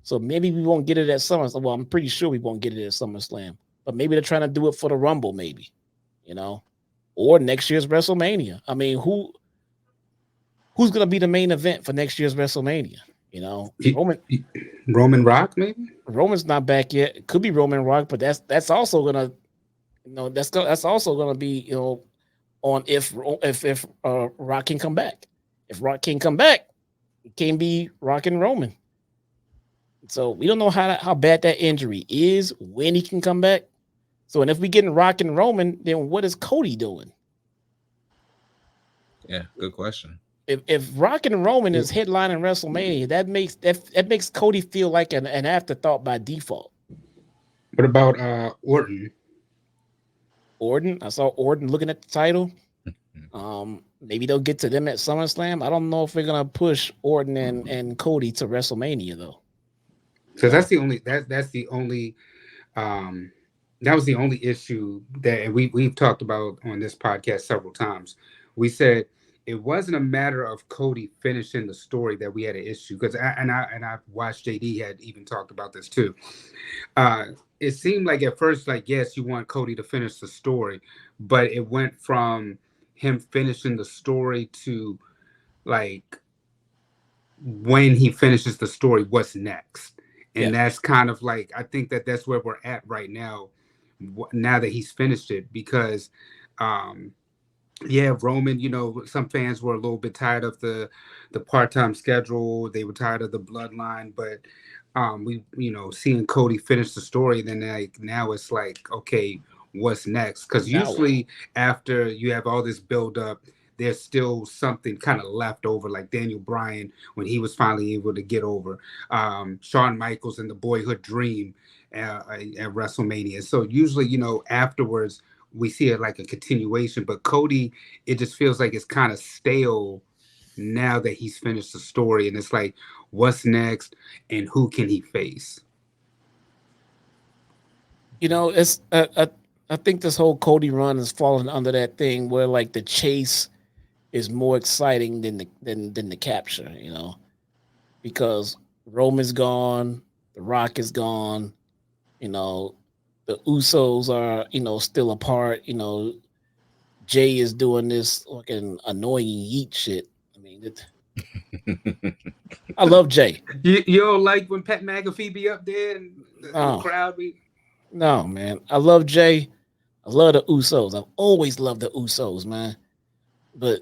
So maybe we won't get it at SummerSlam. Well, I'm pretty sure we won't get it at SummerSlam. But maybe they're trying to do it for the Rumble, maybe. You know, or next year's WrestleMania. I mean, who's gonna be the main event for next year's WrestleMania? You know, Roman Rock, maybe. Roman's not back yet. It could be Roman Rock, but that's also gonna, you know, that's also gonna be, you know, on if Rock can come back. If Rock can come back, it can be Rock and Roman. So we don't know how bad that injury is, when he can come back. So, and if we getting Rock and Roman, then what is Cody doing? Yeah, good question. If Rock and Roman is headlining WrestleMania, that makes Cody feel like an afterthought by default. What about Orton? Orton, I saw Orton looking at the title. Maybe they'll get to them at SummerSlam. I don't know if we're gonna push Orton and Cody to WrestleMania though. Because that was the only issue that we've talked about on this podcast several times. We said it wasn't a matter of Cody finishing the story that we had an issue, because I watched JD had even talked about this too. It seemed like at first, like, yes, you want Cody to finish the story, but it went from him finishing the story to, like, when he finishes the story, what's next? And that's kind of like, I think that's where we're at right now that he's finished it, because Roman, you know, some fans were a little bit tired of the part-time schedule. They were tired of the bloodline, but we, you know, seeing Cody finish the story, then like now it's like, okay, what's next? Because usually after you have all this build up, there's still something kind of left over, like Daniel Bryan when he was finally able to get over, Shawn Michaels and the Boyhood Dream at WrestleMania. So usually, you know, afterwards we see it like a continuation, but Cody, it just feels like it's kind of stale now that he's finished the story, and it's like, what's next and who can he face? You know, it's I think this whole Cody run is falling under that thing where like the chase is more exciting than the capture, you know, because Roman's gone, The Rock is gone, you know, the Usos are, you know, still apart, you know, Jay is doing this fucking annoying yeet shit. I mean, I love Jay. You don't like when Pat McAfee be up there and the crowd be? No, man. I love Jay. I love the Usos. I've always loved the Usos, man. But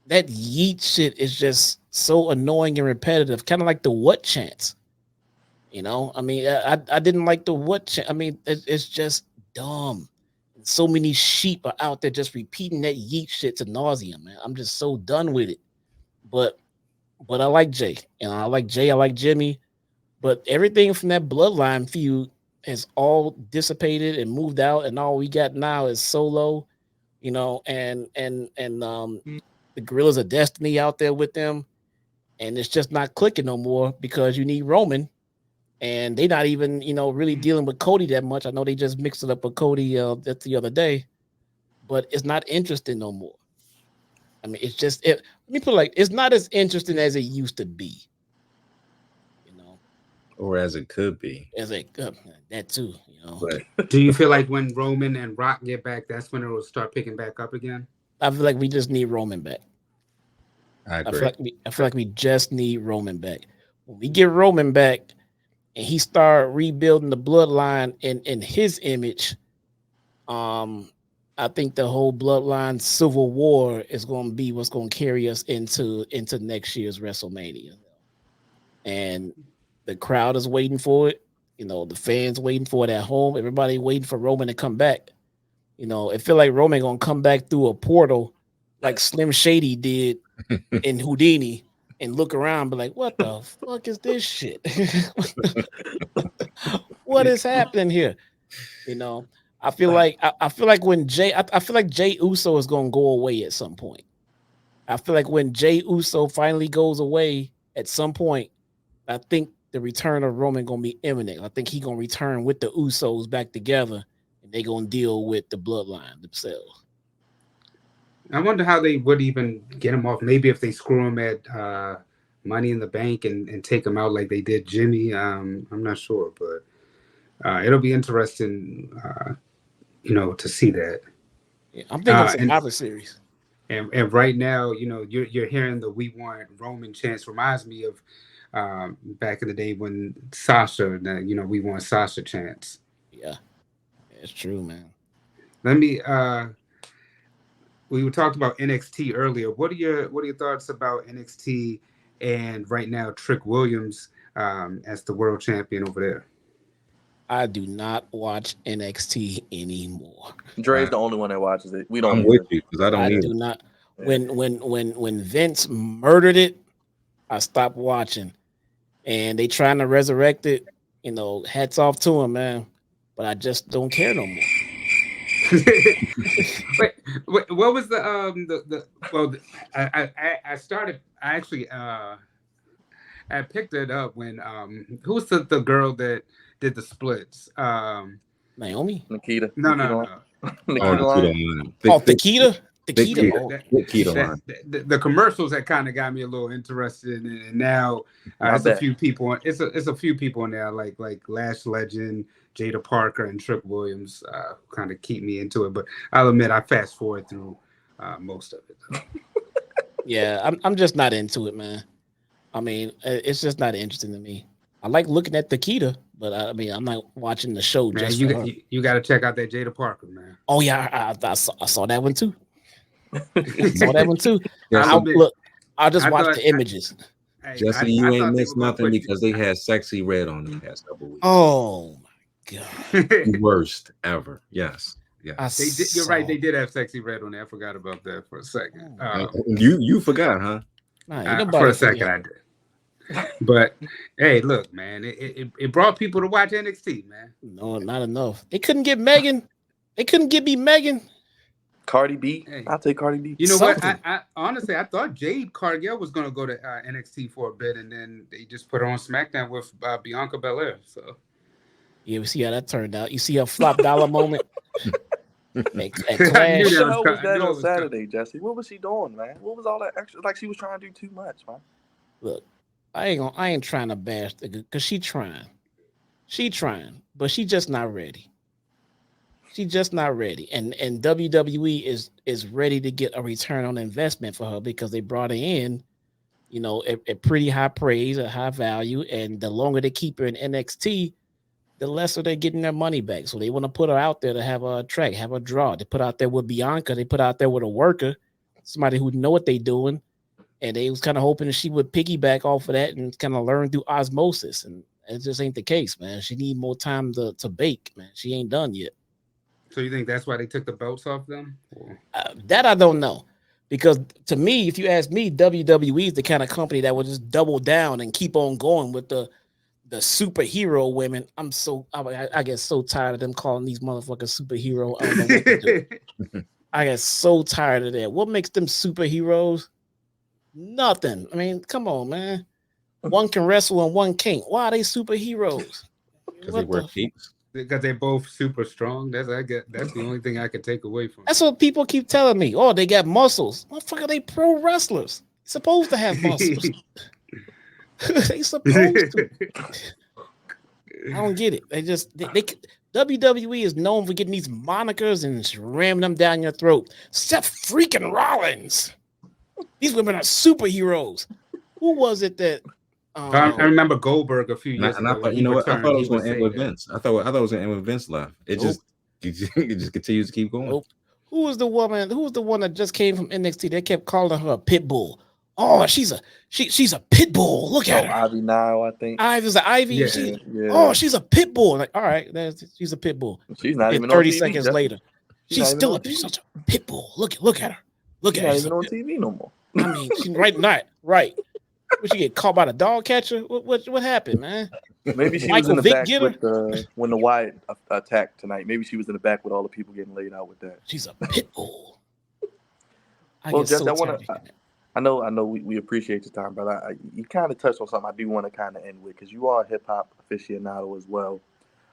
that yeet shit is just so annoying and repetitive, kind of like the what chants. You know, I mean, I didn't like the what chant. I mean, it's just dumb. So many sheep are out there just repeating that yeet shit to nauseam, man. I'm just so done with it. But I like Jay. You know, I like Jay. I like Jimmy. But everything from that bloodline feud has all dissipated and moved out, and all we got now is Solo, you know, and the Gorillas of Destiny out there with them, and it's just not clicking no more because you need Roman, and they're not even, you know, really dealing with Cody that much. I know they just mixed it up with Cody the other day, but it's not interesting no more. I mean, it's just it. Let me put it like it's not as interesting as it used to be. You know, or as it could be. As a that too. You know, but do you feel like when Roman and Rock get back, that's when it will start picking back up again? I feel like we just need Roman back. I agree. I feel like we just need Roman back. When we get Roman back and he start rebuilding the bloodline in his image, I think the whole bloodline civil war is going to be what's going to carry us into next year's WrestleMania. And the crowd is waiting for it. You know, the fans waiting for it at home. Everybody waiting for Roman to come back. You know, it feel like Roman going to come back through a portal like Slim Shady did in Houdini and look around and be like, what the fuck is this shit? What is happening here? You know, I feel like when I feel like Jey Uso is gonna go away at some point. I feel like when Jey Uso finally goes away at some point, I think the return of Roman gonna be imminent. I think he gonna return with the Usos back together, and they gonna deal with the bloodline themselves. I wonder how they would even get him off. Maybe if they screw him at Money in the Bank and take him out like they did Jimmy. I'm not sure, but it'll be interesting, to see that. Yeah, I'm thinking Survivor Series. And right now, you're hearing the "We Want Roman" chants. Reminds me of back in the day when Sasha, "We Want Sasha" chants. Yeah, it's true, man. Let me. We were talking about NXT earlier. What are your thoughts about NXT and right now Trick Williams as the world champion over there? I do not watch NXT anymore. Dre's the only one that watches it. We don't. I'm with you because I don't. I do not. When Vince murdered it, I stopped watching, and they trying to resurrect it. You know, hats off to him, man. But I just don't care no more. Wait, what was I picked it up when who's the girl that did the splits? Naomi? Nikita. No. Nikita. The commercials that kind of got me a little interested in it, and now it's a few people. It's a few people in there like Lash Legend, Jada Parker, and Trick Williams kind of keep me into it. But I'll admit I fast forward through most of it. Yeah, I'm just not into it, man. I mean, it's just not interesting to me. I like looking at Nikita, but I'm not watching the show. Man, just you got to check out that Jada Parker, man. Oh yeah, I saw that one too. Saw that one too. I'll just watch the images. Jesse, you ain't missed nothing because they had Sexy Red on the past couple weeks. Oh my god, the worst ever. Yes. You're right. They did have Sexy Red on there. I forgot about that for a second. You forgot, huh? For a second, I did. But hey, look, man, it brought people to watch NXT, man. No, not enough. They couldn't get Megan. They couldn't get me Megan. Cardi B. Hey, I'll take Cardi B. You know what? I honestly, I thought Jade Cargill was going to go to NXT for a bit, and then they just put her on SmackDown with Bianca Belair. So yeah, we see how that turned out. You see her flop dollar moment. What the hell was that on Saturday, Jesse? What was she doing, man? What was all that extra? Like she was trying to do too much, man. Look, I ain't trying to bash the because she trying, but she just not ready. She's just not ready, and WWE is ready to get a return on investment for her because they brought her in, at pretty high praise, a high value, and the longer they keep her in NXT, the lesser they're getting their money back. So they want to put her out there to have a track, have a draw. They put out there with Bianca. They put out there with a worker, somebody who know what they're doing, and they was kind of hoping that she would piggyback off of that and kind of learn through osmosis. And it just ain't the case, man. She need more time to bake, man. She ain't done yet. So you think that's why they took the belts off them? That I don't know. Because to me, if you ask me, WWE is the kind of company that would just double down and keep on going with the superhero women. I get so tired of them calling these motherfuckers superhero. I don't know what to do. I get so tired of that. What makes them superheroes? Nothing. I mean, come on, man. One can wrestle and one can't. Why are they superheroes? Because they wear capes. Because they're both super strong. That's the only thing I could take away from. That's what people keep telling me. Oh, they got muscles. Motherfucker, they pro wrestlers. Supposed to have muscles. They supposed to. I don't get it. They WWE is known for getting these monikers and just ramming them down your throat. Seth freaking Rollins. These women are superheroes. Who was it that? I remember Goldberg a few years ago. I thought, I thought it was going to end with Vince. I thought it was going to end with Vince left. It just continues to keep going. Nope. Who was the woman? Who was the one that just came from NXT? They kept calling her a pit bull. Oh, she's a pit bull. Look at her. Ivy now, I think. Ivy. Yeah. Oh, she's a pit bull. Like, all right, she's a pit bull. She's not even 30 on TV, seconds later. She's still she's such a pit bull. Look at her. Look at her. She's not even on TV no more. I mean, she's right. Would she get caught by the dog catcher? What happened, man? Maybe she was in the back with when the Wyatt attacked tonight. Maybe she was in the back with all the people getting laid out with that. She's a pit bull. Well, Jesse, I know we appreciate your time, but you kind of touched on something I do want to kind of end with, because you are a hip hop aficionado as well.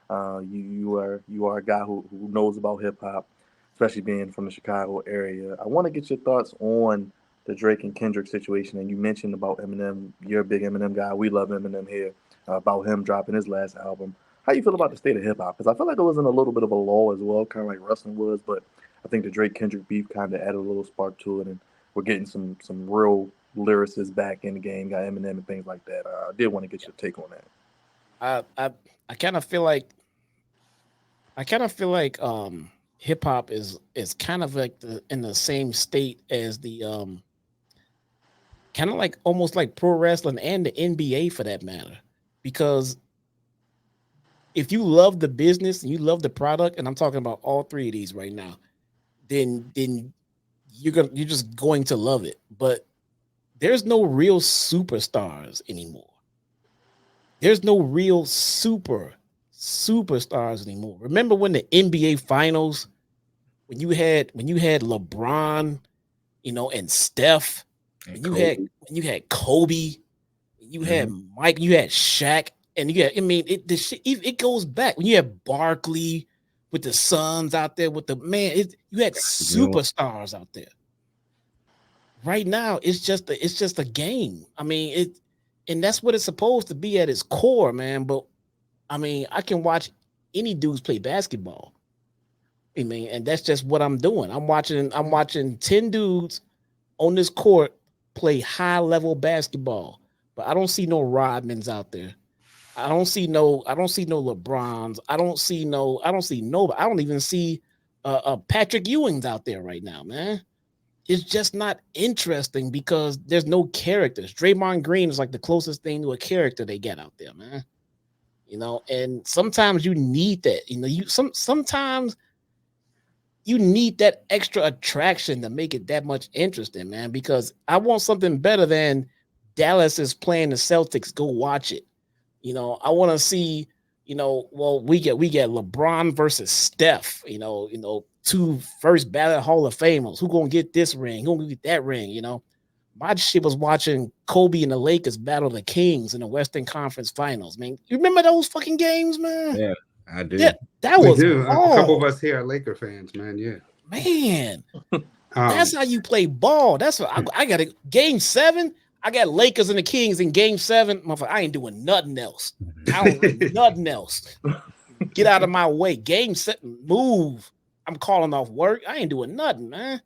You are a guy who knows about hip hop, especially being from the Chicago area. I want to get your thoughts on the Drake and Kendrick situation, and you mentioned about Eminem. You're a big Eminem guy. We love Eminem here. About him dropping his last album. How you feel about the state of hip hop? Because I feel like it was in a little bit of a lull as well, kind of like wrestling was, but I think the Drake Kendrick beef kind of added a little spark to it, and we're getting some real lyricists back in the game. Got Eminem and things like that. I did want to get your take on that. I kind of feel like hip hop is kind of like in the same state as the kind of like almost like pro wrestling and the NBA for that matter. Because if you love the business and you love the product, and I'm talking about all three of these right now, then you're just going to love it. But there's no real superstars anymore. There's no real superstars anymore. Remember when the NBA finals, when you had LeBron, and Steph, and you had Kobe, you had Mike, you had Shaq, and it goes back when you had Barkley with the Suns out there with you had superstars out there. Right now, it's just a game. I mean, and that's what it's supposed to be at its core, man. But I mean, I can watch any dudes play basketball. I mean, and that's just what I'm doing. I'm watching 10 dudes on this court play high level basketball. But I don't see no Rodmans out there. I don't see no LeBrons. I don't see nobody. I don't even see Patrick Ewing's out there right now, man. It's just not interesting because there's no characters. Draymond Green is like the closest thing to a character they get out there, man. And sometimes you need that. Sometimes you need that extra attraction to make it that much interesting, man. Because I want something better than Dallas is playing the Celtics. Go watch it. I want to see, we get LeBron versus Steph, two first ballot Hall of Famers. Who gonna get this ring? Who gonna get that ring? My shit was watching Kobe and the Lakers battle the Kings in the Western Conference Finals, man. You remember those fucking games, man? Yeah, I do. Yeah, that was a couple of us here are Laker fans, man. Yeah, man. That's how you play ball. That's what I got it. Game 7. I got Lakers and the Kings in Game 7. Motherfucker, I ain't doing nothing else. I don't do nothing else. Get out of my way. Game 7, move. I'm calling off work. I ain't doing nothing, man.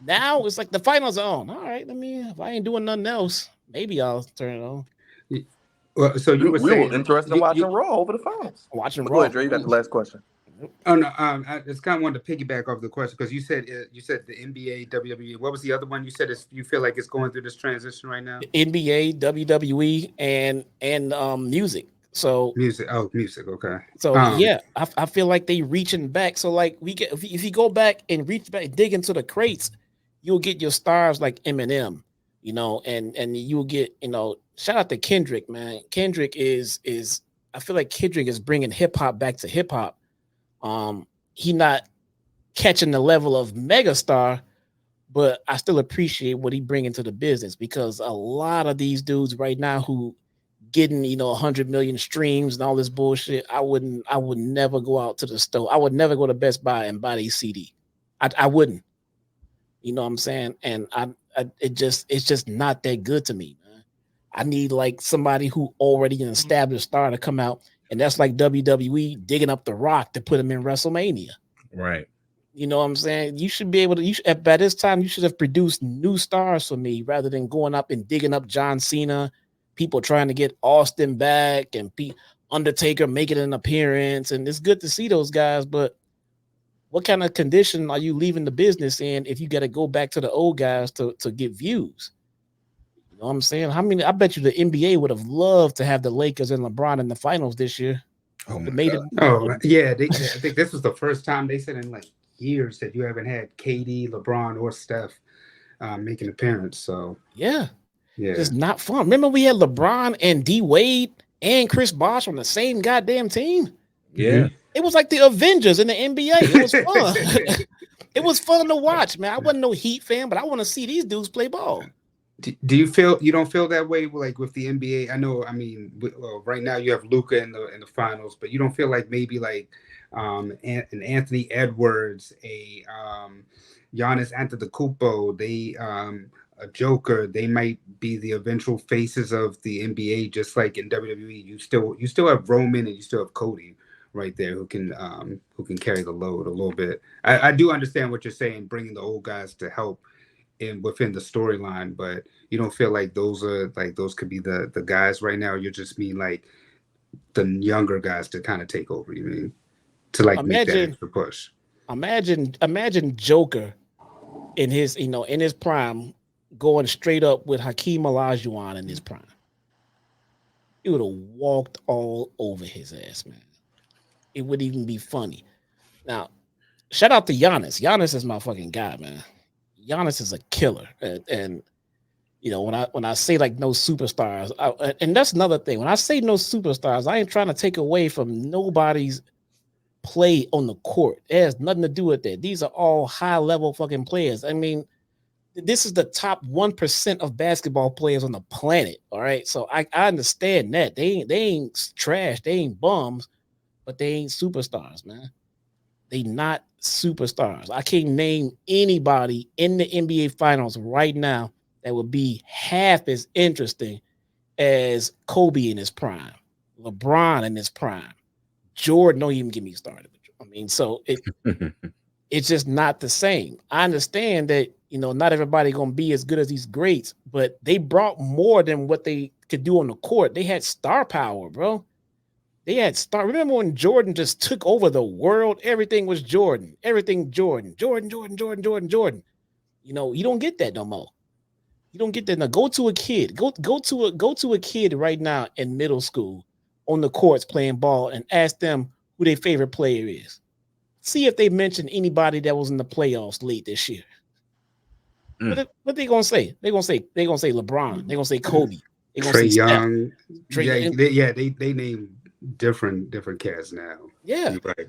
Now it's like the finals are on. All right, if I ain't doing nothing else, maybe I'll turn it on. Well, so you were saying interested in watching Raw over the finals. Watching Raw. Go ahead, Dre. You got the last question. Oh no, I just kind of wanted to piggyback off the question because you said the NBA, WWE. What was the other one? You said you feel like it's going through this transition right now. NBA, WWE, and music. So music. Okay. So yeah, I feel like they reaching back. So like if you go back and reach back, dig into the crates, you'll get your stars like Eminem, and you'll get shout out to Kendrick, man. Kendrick is I feel like Kendrick is bringing hip hop back to hip hop. He not catching the level of megastar, but I still appreciate what he bringing to the business because a lot of these dudes right now who getting 100 million streams and all this bullshit, I would never go out to the store. I would never go to Best Buy and buy a CD. I wouldn't. You know what I'm saying? And it's just not that good to me, man. I need like somebody who already an established star to come out, and that's like WWE digging up The Rock to put him in WrestleMania. Right. You know what I'm saying? You should be able to. By this time, you should have produced new stars for me rather than going up and digging up John Cena. People trying to get Austin back and Undertaker making an appearance, and it's good to see those guys, but what kind of condition are you leaving the business in if you got to go back to the old guys to get views? You know what I'm saying? I bet you the NBA would have loved to have the Lakers and LeBron in the finals this year. I think this was the first time they said in like years that you haven't had KD, LeBron, or Steph make an appearance. So yeah, it's not fun. Remember we had LeBron and D Wade and Chris Bosh on the same goddamn team. Yeah. It was like the Avengers in the NBA. It was fun. It was fun to watch, man. I wasn't no Heat fan, but I want to see these dudes play ball. Do you don't feel that way like with the NBA? I know. I mean, right now you have Luka in the finals, but you don't feel like maybe like an Anthony Edwards, a Giannis Antetokounmpo, a Joker, they might be the eventual faces of the NBA, just like in WWE. You still have Roman and you still have Cody right there who can carry the load a little bit. I do understand what you're saying, bringing the old guys to help within the storyline, but you don't feel like those could be the guys right now. You just mean like the younger guys to kind of take over. You mean to like make that extra push? Imagine Joker in his prime going straight up with Hakeem Olajuwon in his prime. He would have walked all over his ass, man. It would even be funny. Now, shout out to Giannis. Giannis is my fucking guy, man. Giannis is a killer. And when I say like no superstars, and that's another thing. When I say no superstars, I ain't trying to take away from nobody's play on the court. It has nothing to do with that. These are all high level fucking players. I mean, this is the top 1% of basketball players on the planet. All right. So I understand that. They ain't trash, they ain't bums, but they ain't superstars, man. They not superstars. I can't name anybody in the NBA finals right now that would be half as interesting as Kobe in his prime, LeBron in his prime, Jordan. Don't even get me started. I mean, so it's just not the same. I understand that, not everybody going to be as good as these greats, but they brought more than what they could do on the court. They had star power, bro. They had star. Remember when Jordan just took over the world? Everything was Jordan. Everything Jordan. Jordan. You don't get that no more. You don't get that. Now go to a kid. Go to a kid right now in middle school on the courts playing ball and ask them who their favorite player is. See if they mention anybody that was in the playoffs late this year. What they gonna say? They gonna say LeBron. They gonna say Kobe. They gonna Trae say Young. Steph. They name different cats now. Yeah, you're right.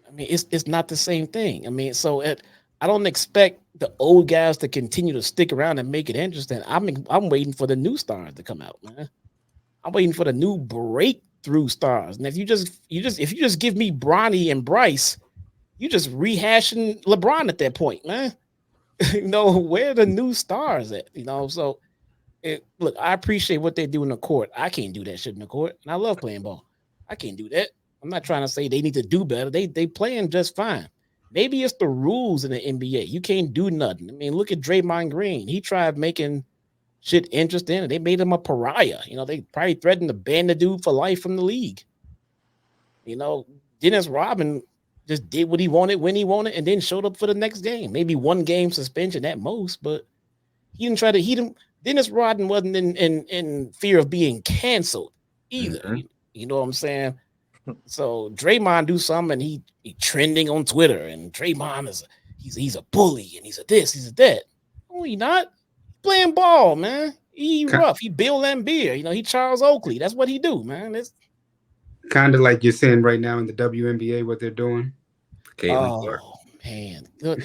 I mean, it's not the same thing. I mean, so I don't expect the old guys to continue to stick around and make it interesting. I'm waiting for the new stars to come out, man. I'm waiting for the new breakthrough stars. And if you just give me Bronny and Bryce, you just rehashing LeBron at that point, man. Where are the new stars at? So look, I appreciate what they do in the court. I can't do that shit in the court, and I love playing ball. I can't do that. I'm not trying to say they need to do better. They playing just fine. Maybe it's the rules in the NBA. You can't do nothing. I mean, look at Draymond Green. He tried making shit interesting, and they made him a pariah. They probably threatened to ban the dude for life from the league. Dennis Rodman just did what he wanted when he wanted, and then showed up for the next game. Maybe 1 game suspension at most, but he didn't try to. Dennis Rodman wasn't in fear of being canceled either. Mm-hmm. You know what I'm saying? So Draymond do something, and he trending on Twitter, and Draymond he's a bully, and he's a this, he's a that. No, he not. Playing ball, man. He rough. He Bill Laimbeer. He Charles Oakley. That's what he do, man. It's kind of like you're saying right now in the WNBA, what they're doing. Man. I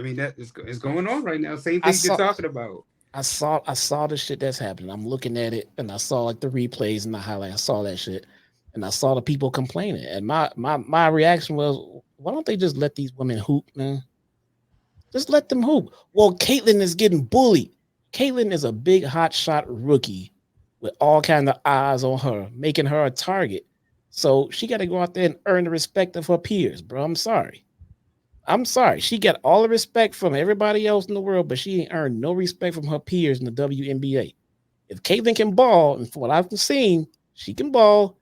mean, that is going on right now. Same thing you're talking about. I saw the shit that's happening. I'm looking at it, and I saw like the replays and the highlights. I saw that shit, and I saw the people complaining. And my reaction was, why don't they just let these women hoop, man? Just let them hoop. Well, Caitlyn is getting bullied. Caitlyn is a big hot shot rookie with all kind of eyes on her, making her a target. So she got to go out there and earn the respect of her peers, bro. I'm sorry. She got all the respect from everybody else in the world, but she ain't earned no respect from her peers in the WNBA. If Caitlyn can ball, and from what I've seen, she can ball,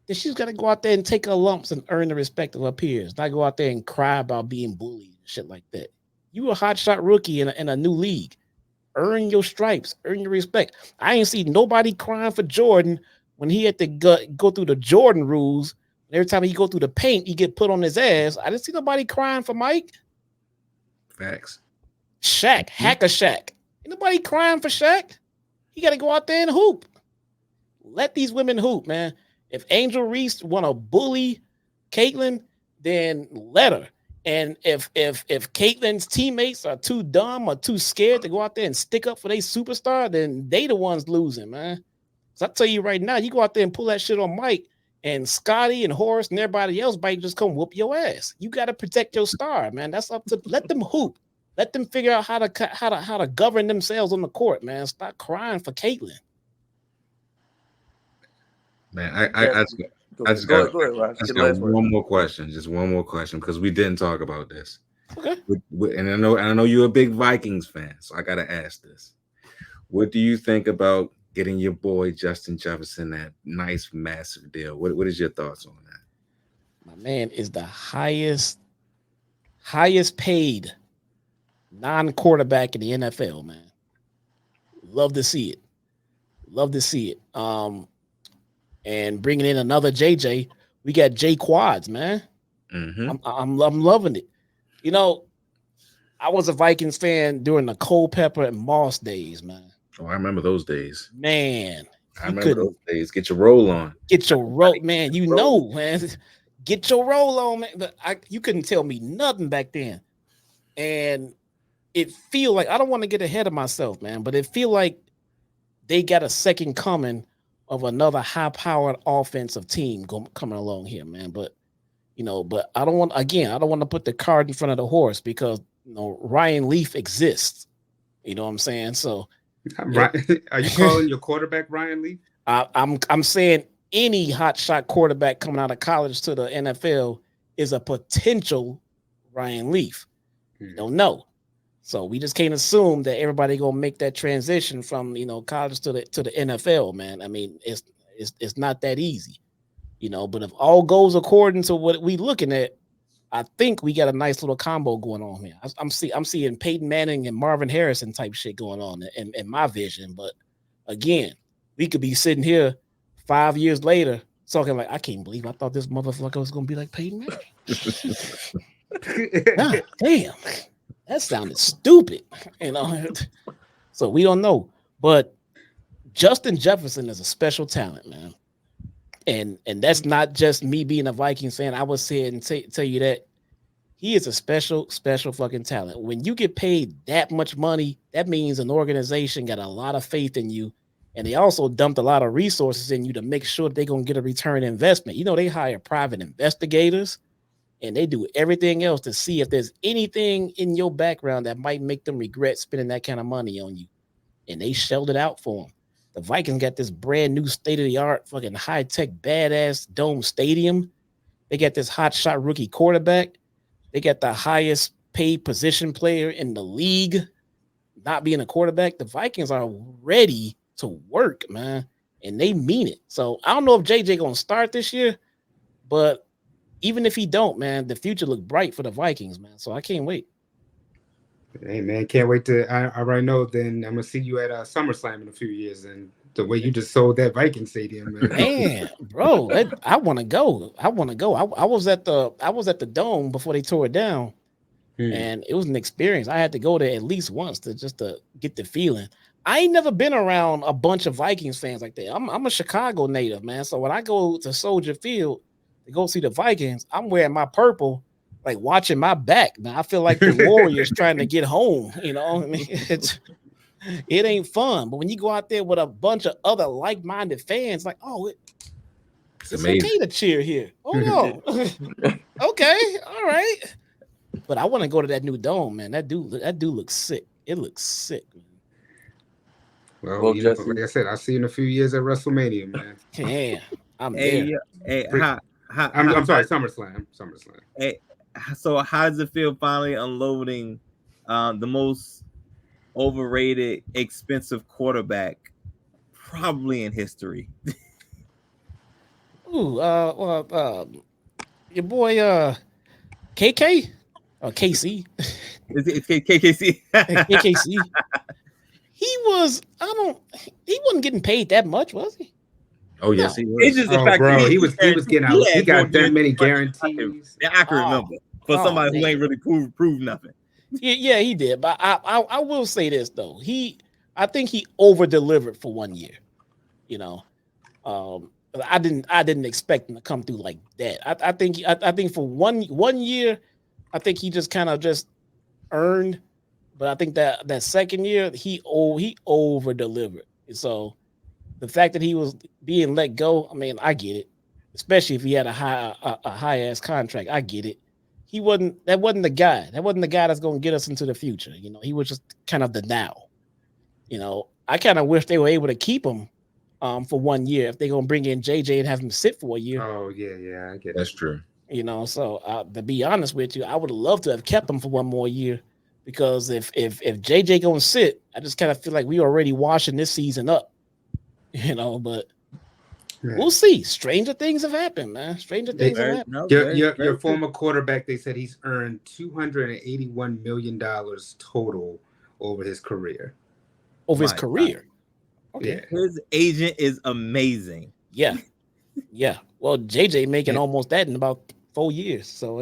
then she's got to go out there and take her lumps and earn the respect of her peers, not go out there and cry about being bullied and shit like that. You a hotshot rookie in a new league. Earn your stripes. Earn your respect. I ain't seen nobody crying for Jordan when he had to go through the Jordan rules. Every time he go through the paint, he get put on his ass. I didn't see nobody crying for Mike. Facts. Shaq, Hacker Shaq. Ain't nobody crying for Shaq. He got to go out there and hoop. Let these women hoop, man. If Angel Reese want to bully Caitlyn, then let her. And if Caitlyn's teammates are too dumb or too scared to go out there and stick up for their superstar, then they the ones losing, man. So I tell you right now, you go out there and pull that shit on Mike, and Scotty and Horace and everybody else might just come whoop your ass. You got to protect your star, man. That's up to let them hoop. Let them figure out how to govern themselves on the court, man. Stop crying for Caitlyn. Man, I just got one more question. Just one more question, because we didn't talk about this. Okay. And I know you're a big Vikings fan, so I gotta ask this. What do you think about getting your boy Justin Jefferson that nice massive deal? What is your thoughts on that? My man is the highest paid non-quarterback in the NFL, man. Love to see it. And bringing in another JJ, we got J Quads, man. Mm-hmm. I'm loving it. You know, I was a Vikings fan during the Culpepper and Moss days, man. Oh, I remember those days, man. I remember those days. Get your roll on. Get your roll, man. You know, man. Get your roll on, man. But you couldn't tell me nothing back then, and it feel like, I don't want to get ahead of myself, man, but it feel like they got a second coming of another high-powered offensive team coming along here, man. But I don't want to put the cart in front of the horse, because Ryan Leaf exists. You know what I'm saying? So, are you calling your quarterback Ryan Leaf? I'm saying any hotshot quarterback coming out of college to the NFL is a potential Ryan Leaf. You don't know. So we just can't assume that everybody gonna make that transition from college to the NFL, man. I mean, it's not that easy, But if all goes according to what we looking at, I think we got a nice little combo going on here. I'm seeing Peyton Manning and Marvin Harrison type shit going on in my vision. But again, we could be sitting here 5 years later talking like, I can't believe I thought this motherfucker was gonna be like Peyton Manning. God, damn. That sounded stupid, So we don't know. But Justin Jefferson is a special talent, man. And that's not just me being a Vikings fan. I would say it and tell you that he is a special fucking talent. When you get paid that much money, that means an organization got a lot of faith in you. And they also dumped a lot of resources in you to make sure they're going to get a return investment. They hire private investigators. And they do everything else to see if there's anything in your background that might make them regret spending that kind of money on you. And they shelled it out for them. The Vikings got this brand new state-of-the-art fucking high-tech badass dome stadium. They got this hotshot rookie quarterback. They got the highest paid position player in the league, not being a quarterback. The Vikings are ready to work, man. And they mean it. So I don't know if JJ going to start this year, but even if he don't, man, the future look bright for the Vikings, man. So I can't wait. Hey, man, can't wait to. I already know. Then I'm gonna see you at SummerSlam in a few years, and the way you just sold that Viking stadium, man, bro, I want to go. I was at the Dome before they tore it down, and it was an experience. I had to go there at least once to get the feeling. I ain't never been around a bunch of Vikings fans like that. I'm a Chicago native, man. So when I go to Soldier Field to go see the Vikings, I'm wearing my purple, like watching my back. Now I feel like the Warriors trying to get home. I mean, It ain't fun. But when you go out there with a bunch of other like-minded fans, like, oh, it's okay to cheer here. Hold on. Okay, all right. But I want to go to that new dome, man. That dude looks sick. It looks sick, man. Well, Jesse, like I said, I'll see you in a few years at WrestleMania, man. Yeah, I'm there. I'm sorry, SummerSlam. Hey, so how does it feel finally unloading the most overrated, expensive quarterback probably in history? Ooh, your boy KK or KC. It's KKC. KKC. He wasn't getting paid that much, was he? Oh yes, he was. It's just the fact that he got that many guarantees. I can remember for somebody who ain't really proved nothing. Yeah, he did. But I will say this though. I think he over delivered for 1 year. You know, I didn't expect him to come through like that. I think for one year, I think he just kind of just earned. But I think that second year he over delivered. So the fact that he was being let go, I mean, I get it. Especially if he had a high ass contract, I get it. That wasn't the guy. That wasn't the guy that's going to get us into the future. You know, he was just kind of the now. You know, I kind of wish they were able to keep him for 1 year if they're going to bring in JJ and have him sit for a year. Oh yeah, I get that's true. You know, so to be honest with you, I would have loved to have kept him for 1 more year. Because if JJ gonna sit, I just kind of feel like we already washing this season up, you know. But we'll see. Stranger things have happened, man. Stranger things have happened. Your former quarterback, they said he's earned $281 million total over his career. Okay. Yeah. His agent is amazing. Yeah. Well, JJ making almost that in about 4 years, so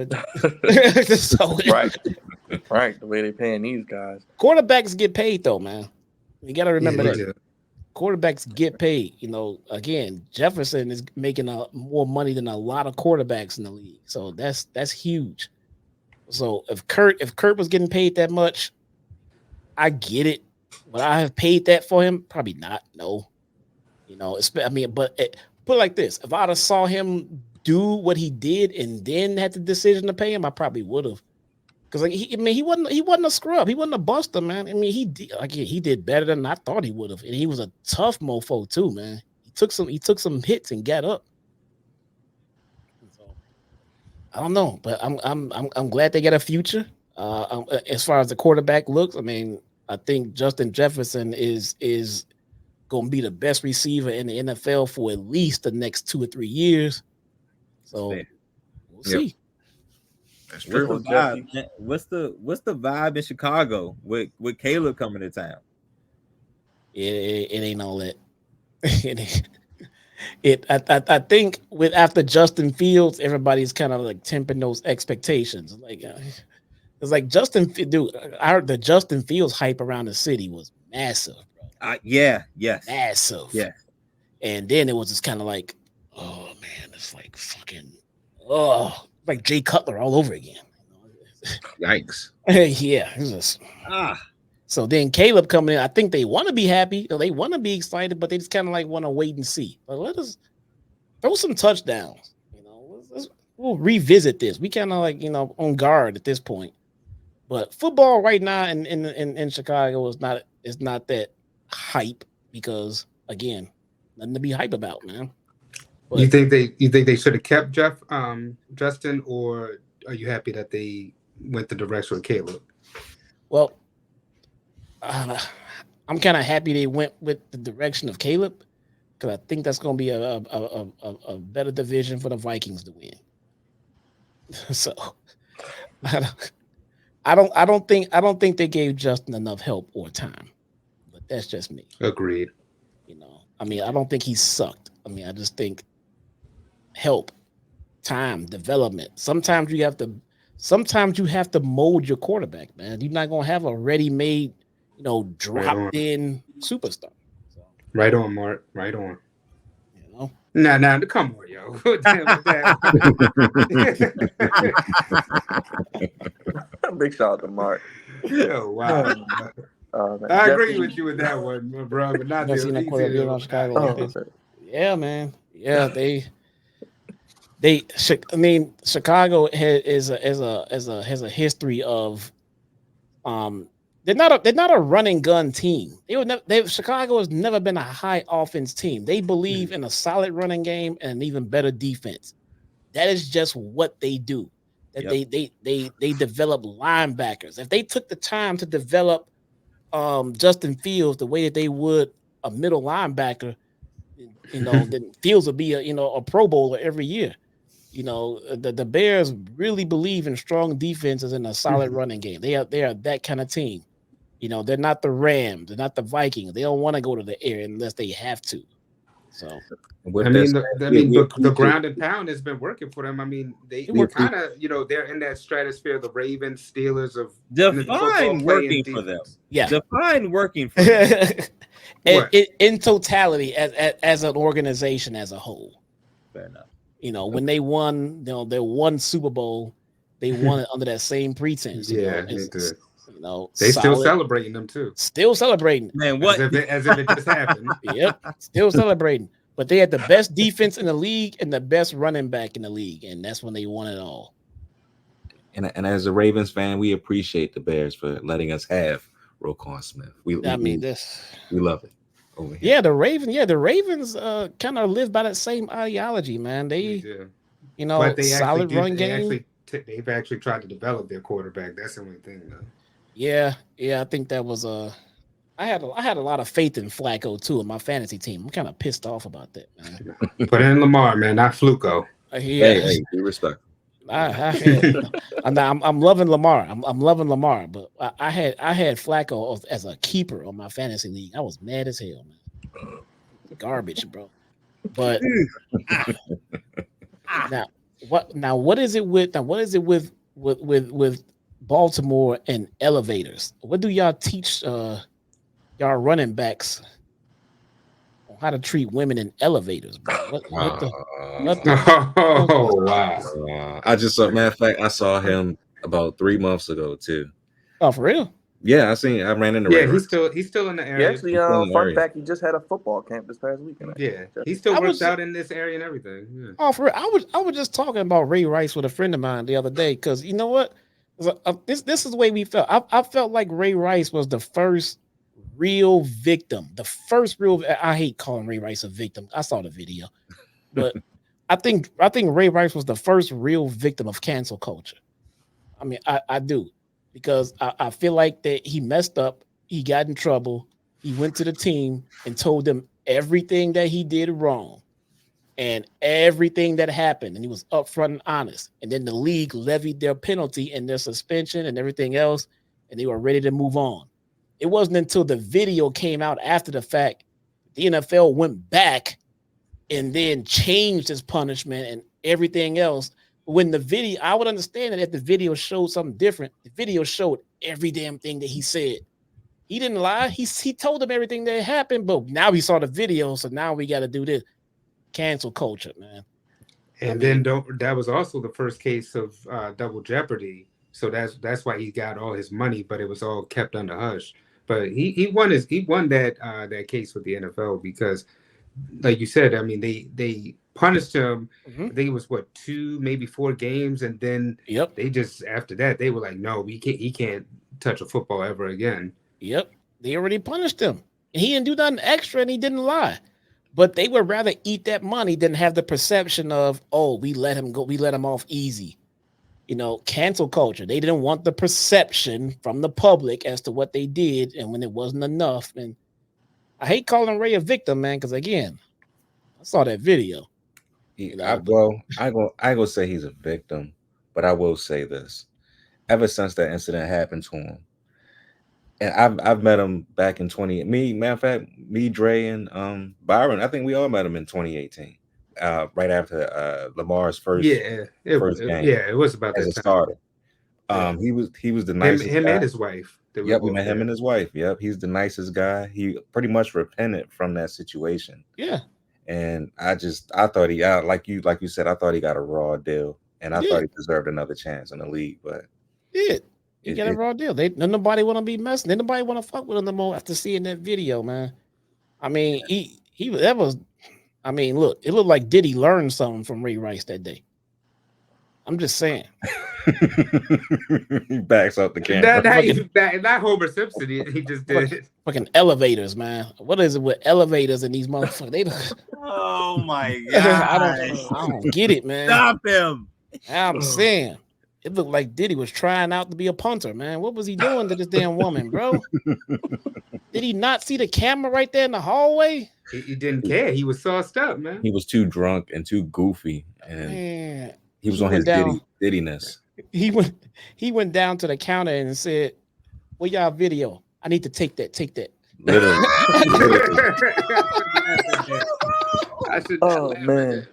right, the way they're paying these guys. Quarterbacks get paid though, man. You got to remember that. Quarterbacks get paid. You know, again, Jefferson is making more money than a lot of quarterbacks in the league, so that's huge. So if Kurt was getting paid that much, I get it. Would I have paid that for him? Probably not. No. You know, but put it like this: if I'd have saw him do what he did and then had the decision to pay him, I probably would have. Because he wasn't a scrub. He wasn't a buster, man. I mean, he did better than I thought he would have. And he was a tough mofo too, man. He took some hits and got up. So, I don't know, but I'm glad they got a future. As far as the quarterback looks, I mean, I think Justin Jefferson is going to be the best receiver in the NFL for at least the next 2 or 3 years. So we'll see. That's true. What's the vibe in Chicago with Caleb coming to town? It ain't all that. I think with after Justin Fields, everybody's kind of like tempering those expectations. Like it's like the Justin Fields hype around the city was massive, bro. Massive. Yeah. And then it was just kind of like, oh man, it's like fucking like Jay Cutler all over again. Yikes. Yeah. So then Caleb coming in, I think they want to be happy, or they want to be excited, but they just kind of like want to wait and see. Like, let us throw some touchdowns. You know, we'll revisit this. We kind of like, you know, on guard at this point. But football right now in Chicago is not that hype because again, nothing to be hype about, man. But you think they should have kept Justin, or are you happy that they went the direction of Caleb? Well, I'm kind of happy they went with the direction of Caleb because I think that's going to be a better division for the Vikings to win. So I don't think they gave Justin enough help or time, but that's just me. Agreed. You know, I mean, I don't think he sucked. I mean, I just think help, time, development. Sometimes you have to mold your quarterback, man. You're not gonna have a ready-made, you know, dropped-in superstar. So, right on, Mark. Right on. You know? Nah, come on, yo. Big shout out to Mark. Yo, wow. I agree with you with that one, bro. But not seen a quarterback being on Chicago like this. Yeah, man. Yeah, I mean, Chicago has a history of they're not a running gun team. Chicago has never been a high offense team. They believe in a solid running game and an even better defense. That is just what they do. That they develop linebackers. If they took the time to develop Justin Fields the way that they would a middle linebacker, then Fields would be a Pro Bowler every year. The Bears really believe in strong defenses and a solid running game. They are that kind of team. They're not the Rams, they're not the Vikings. They don't want to go to the air unless they have to. So the ground and pound has been working for them. I mean, they kind of, they're in that stratosphere, the Ravens, Steelers of define working for them. Yeah, define working for them. in totality, as an organization as a whole. Fair enough. When they won, their one Super Bowl, they won it under that same pretense. They still celebrating them too. Still celebrating, man. What? As if it just happened. Yep, still celebrating. But they had the best defense in the league and the best running back in the league, and that's when they won it all. And as a Ravens fan, we appreciate the Bears for letting us have Roquan Smith. We love it. Over here. Yeah, the Ravens kind of live by that same ideology, man. They solid run game. They've actually tried to develop their quarterback. That's the only thing, though. Yeah, I think that was I had a lot of faith in Flacco too in my fantasy team. I'm kind of pissed off about that, man. Put in Lamar, man, not Fluco. Hey, be respectful. I'm loving Lamar. I'm loving Lamar, but I had Flacco as a keeper on my fantasy league. I was mad as hell, man. Garbage, bro. But what is it with Baltimore and elevators? What do y'all teach y'all running backs on how to treat women in elevators, bro? Wow. I just saw, matter of fact, I saw him about 3 months ago too. Oh, for real? Yeah, I ran into Ray. He's still in the area. Actually, fun fact, he just had a football camp this past weekend. Yeah, he still works out in this area and everything. Yeah. Oh, for real? I was just talking about Ray Rice with a friend of mine the other day, because you know what? This is the way we felt. I felt like Ray Rice was the first real victim. I hate calling Ray Rice a victim. I saw the video, but I think Ray Rice was the first real victim of cancel culture. I mean, I do, because I feel like that he messed up. He got in trouble. He went to the team and told them everything that he did wrong and everything that happened. And he was upfront and honest. And then the league levied their penalty and their suspension and everything else, and they were ready to move on. It wasn't until the video came out after the fact, the NFL went back and then changed his punishment and everything else. When the video, I would understand that if the video showed something different. The video showed every damn thing that he said. He didn't lie. He told them everything that happened, but now he saw the video, so now we got to do this. Cancel culture, man. And then that was also the first case of double jeopardy. So that's why he got all his money, but it was all kept under hush. But he won that case with the NFL because, like you said, I mean they punished him. I think it was 2, maybe 4 games, and then they just after that they were like, no, he can't touch a football ever again. Yep, they already punished him. He didn't do nothing extra, and he didn't lie. But they would rather eat that money than have the perception of, oh, we let him go, we let him off easy. Cancel culture. They didn't want the perception from the public as to what they did, and when it wasn't enough. And I hate calling Ray a victim, man, because again, I saw that video. I go say he's a victim, but I will say this: ever since that incident happened to him, and I've met him back in matter of fact, Dre, and Byron. I think we all met him in 2018, right after Lamar's first game. It was about that as a starter. He was the nicest him guy. and his wife. Yep, we met him and his wife. Yep, he's the nicest guy. He pretty much repented from that situation. Yeah, and I thought he like you said, I thought he got a raw deal, and I thought he deserved another chance in the league. But He got a raw deal. Nobody want to be messing. Nobody want to fuck with him no more after seeing that video, man. I mean, I mean, look, it looked like Diddy learned something from Ray Rice that day. I'm just saying. He backs up the camera. Not Homer Simpson. He just did fucking elevators, man. What is it with elevators and these motherfuckers? Oh my god! I don't get it, man. Stop him! I'm saying. It looked like Diddy was trying out to be a punter, man. What was he doing to this damn woman, bro? Did he not see the camera right there in the hallway? He didn't care. He was sauced up, man. He was too drunk and too goofy, and he was on his Diddiness. He went down to the counter and said, "Well, y'all video. I need to take that. Take that." Literally. Oh man.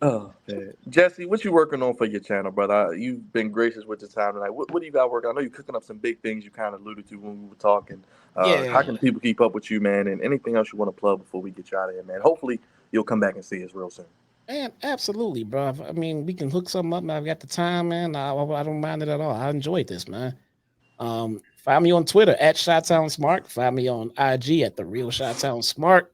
Oh man, Jesse, what you working on for your channel, brother? You've been gracious with your time tonight. What do you got working? I know you're cooking up some big things. You kind of alluded to when we were talking. How can people keep up with you, man? And anything else you want to plug before we get you out of here, man? Hopefully, you'll come back and see us real soon. Man, absolutely, bro. I mean, we can hook something up. I've got the time, man. I don't mind it at all. I enjoyed this, man. Find me on Twitter at ShottownSmart. Find me on IG at The Real ShottownSmart.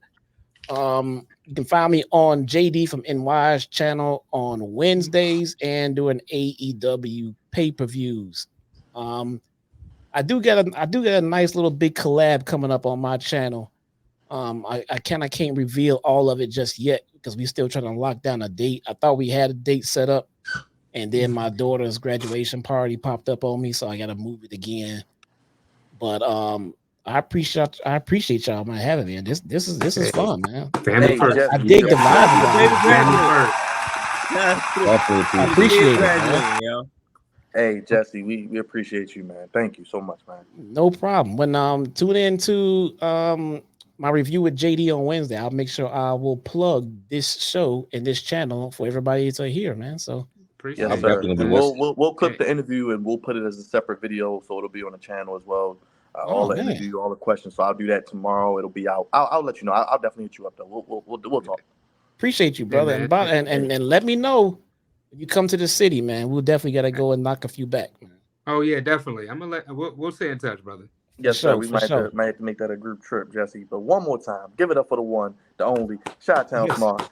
You can find me on JD from NY's channel on Wednesdays and doing AEW pay-per-views. I do get a nice little big collab coming up on my channel. I can't reveal all of it just yet because we're still trying to lock down a date. I thought we had a date set up, and then my daughter's graduation party popped up on me, so I got to move it again. But I appreciate y'all, man, having me. And this is fun, man. Family first. I dig the vibe. I appreciate it, man. Hey, Jesse, we appreciate you, man. Thank you so much, man. No problem. When tune in to my review with JD on Wednesday, I'll make sure I will plug this show and this channel for everybody to hear, man. So appreciate it. We'll clip the interview and we'll put it as a separate video, so it'll be on the channel as well. All the interview, all the questions. So I'll do that tomorrow. It'll be out. I'll let you know. I'll definitely hit you up though. We'll talk. Appreciate you, brother. And let me know when you come to the city, man. We'll definitely gotta go and knock a few back, man. Oh yeah, definitely. I'm gonna we'll stay in touch, brother. Yes, sir. We might have to make that a group trip, Jesse. But one more time, give it up for the one, the only, Shottown Smart.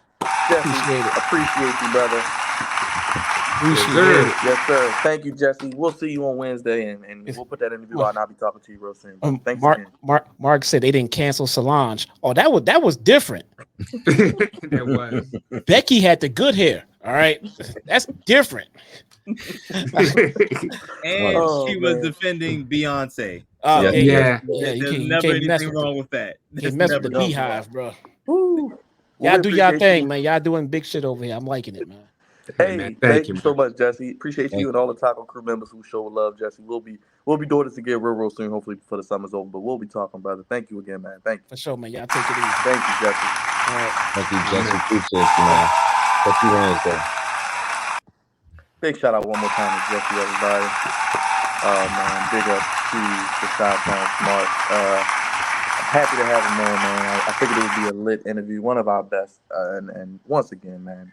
Jesse, appreciate you, brother. Yes, sir. Thank you, Jesse. We'll see you on Wednesday, and we'll put that interview out, and I'll be talking to you real soon. Thanks again. Mark said they didn't cancel Solange. Oh, that was different. That was. Becky had the good hair. All right, that's different. And she was defending Beyonce. Oh yeah. There's never anything wrong with that. You mess with the beehive, bro. Y'all do y'all thing, man. Y'all doing big shit over here. I'm liking it, man. Hey, man, thank you so much, Jesse. Appreciate you and all the Taco crew members who show love, Jesse. We'll be doing this again real soon, hopefully before the summer's over. But we'll be talking, brother. Thank you again, man. Thank you. For sure, man. Y'all take it easy. Thank you, Jesse. All right. Thank you, Jesse. Appreciate you, man. Talk to you Wednesday. Big shout out one more time to Jesse, everybody. Man, big up to the Shottown Smart. Happy to have him on, man. I figured it would be a lit interview, one of our best. And once again, man,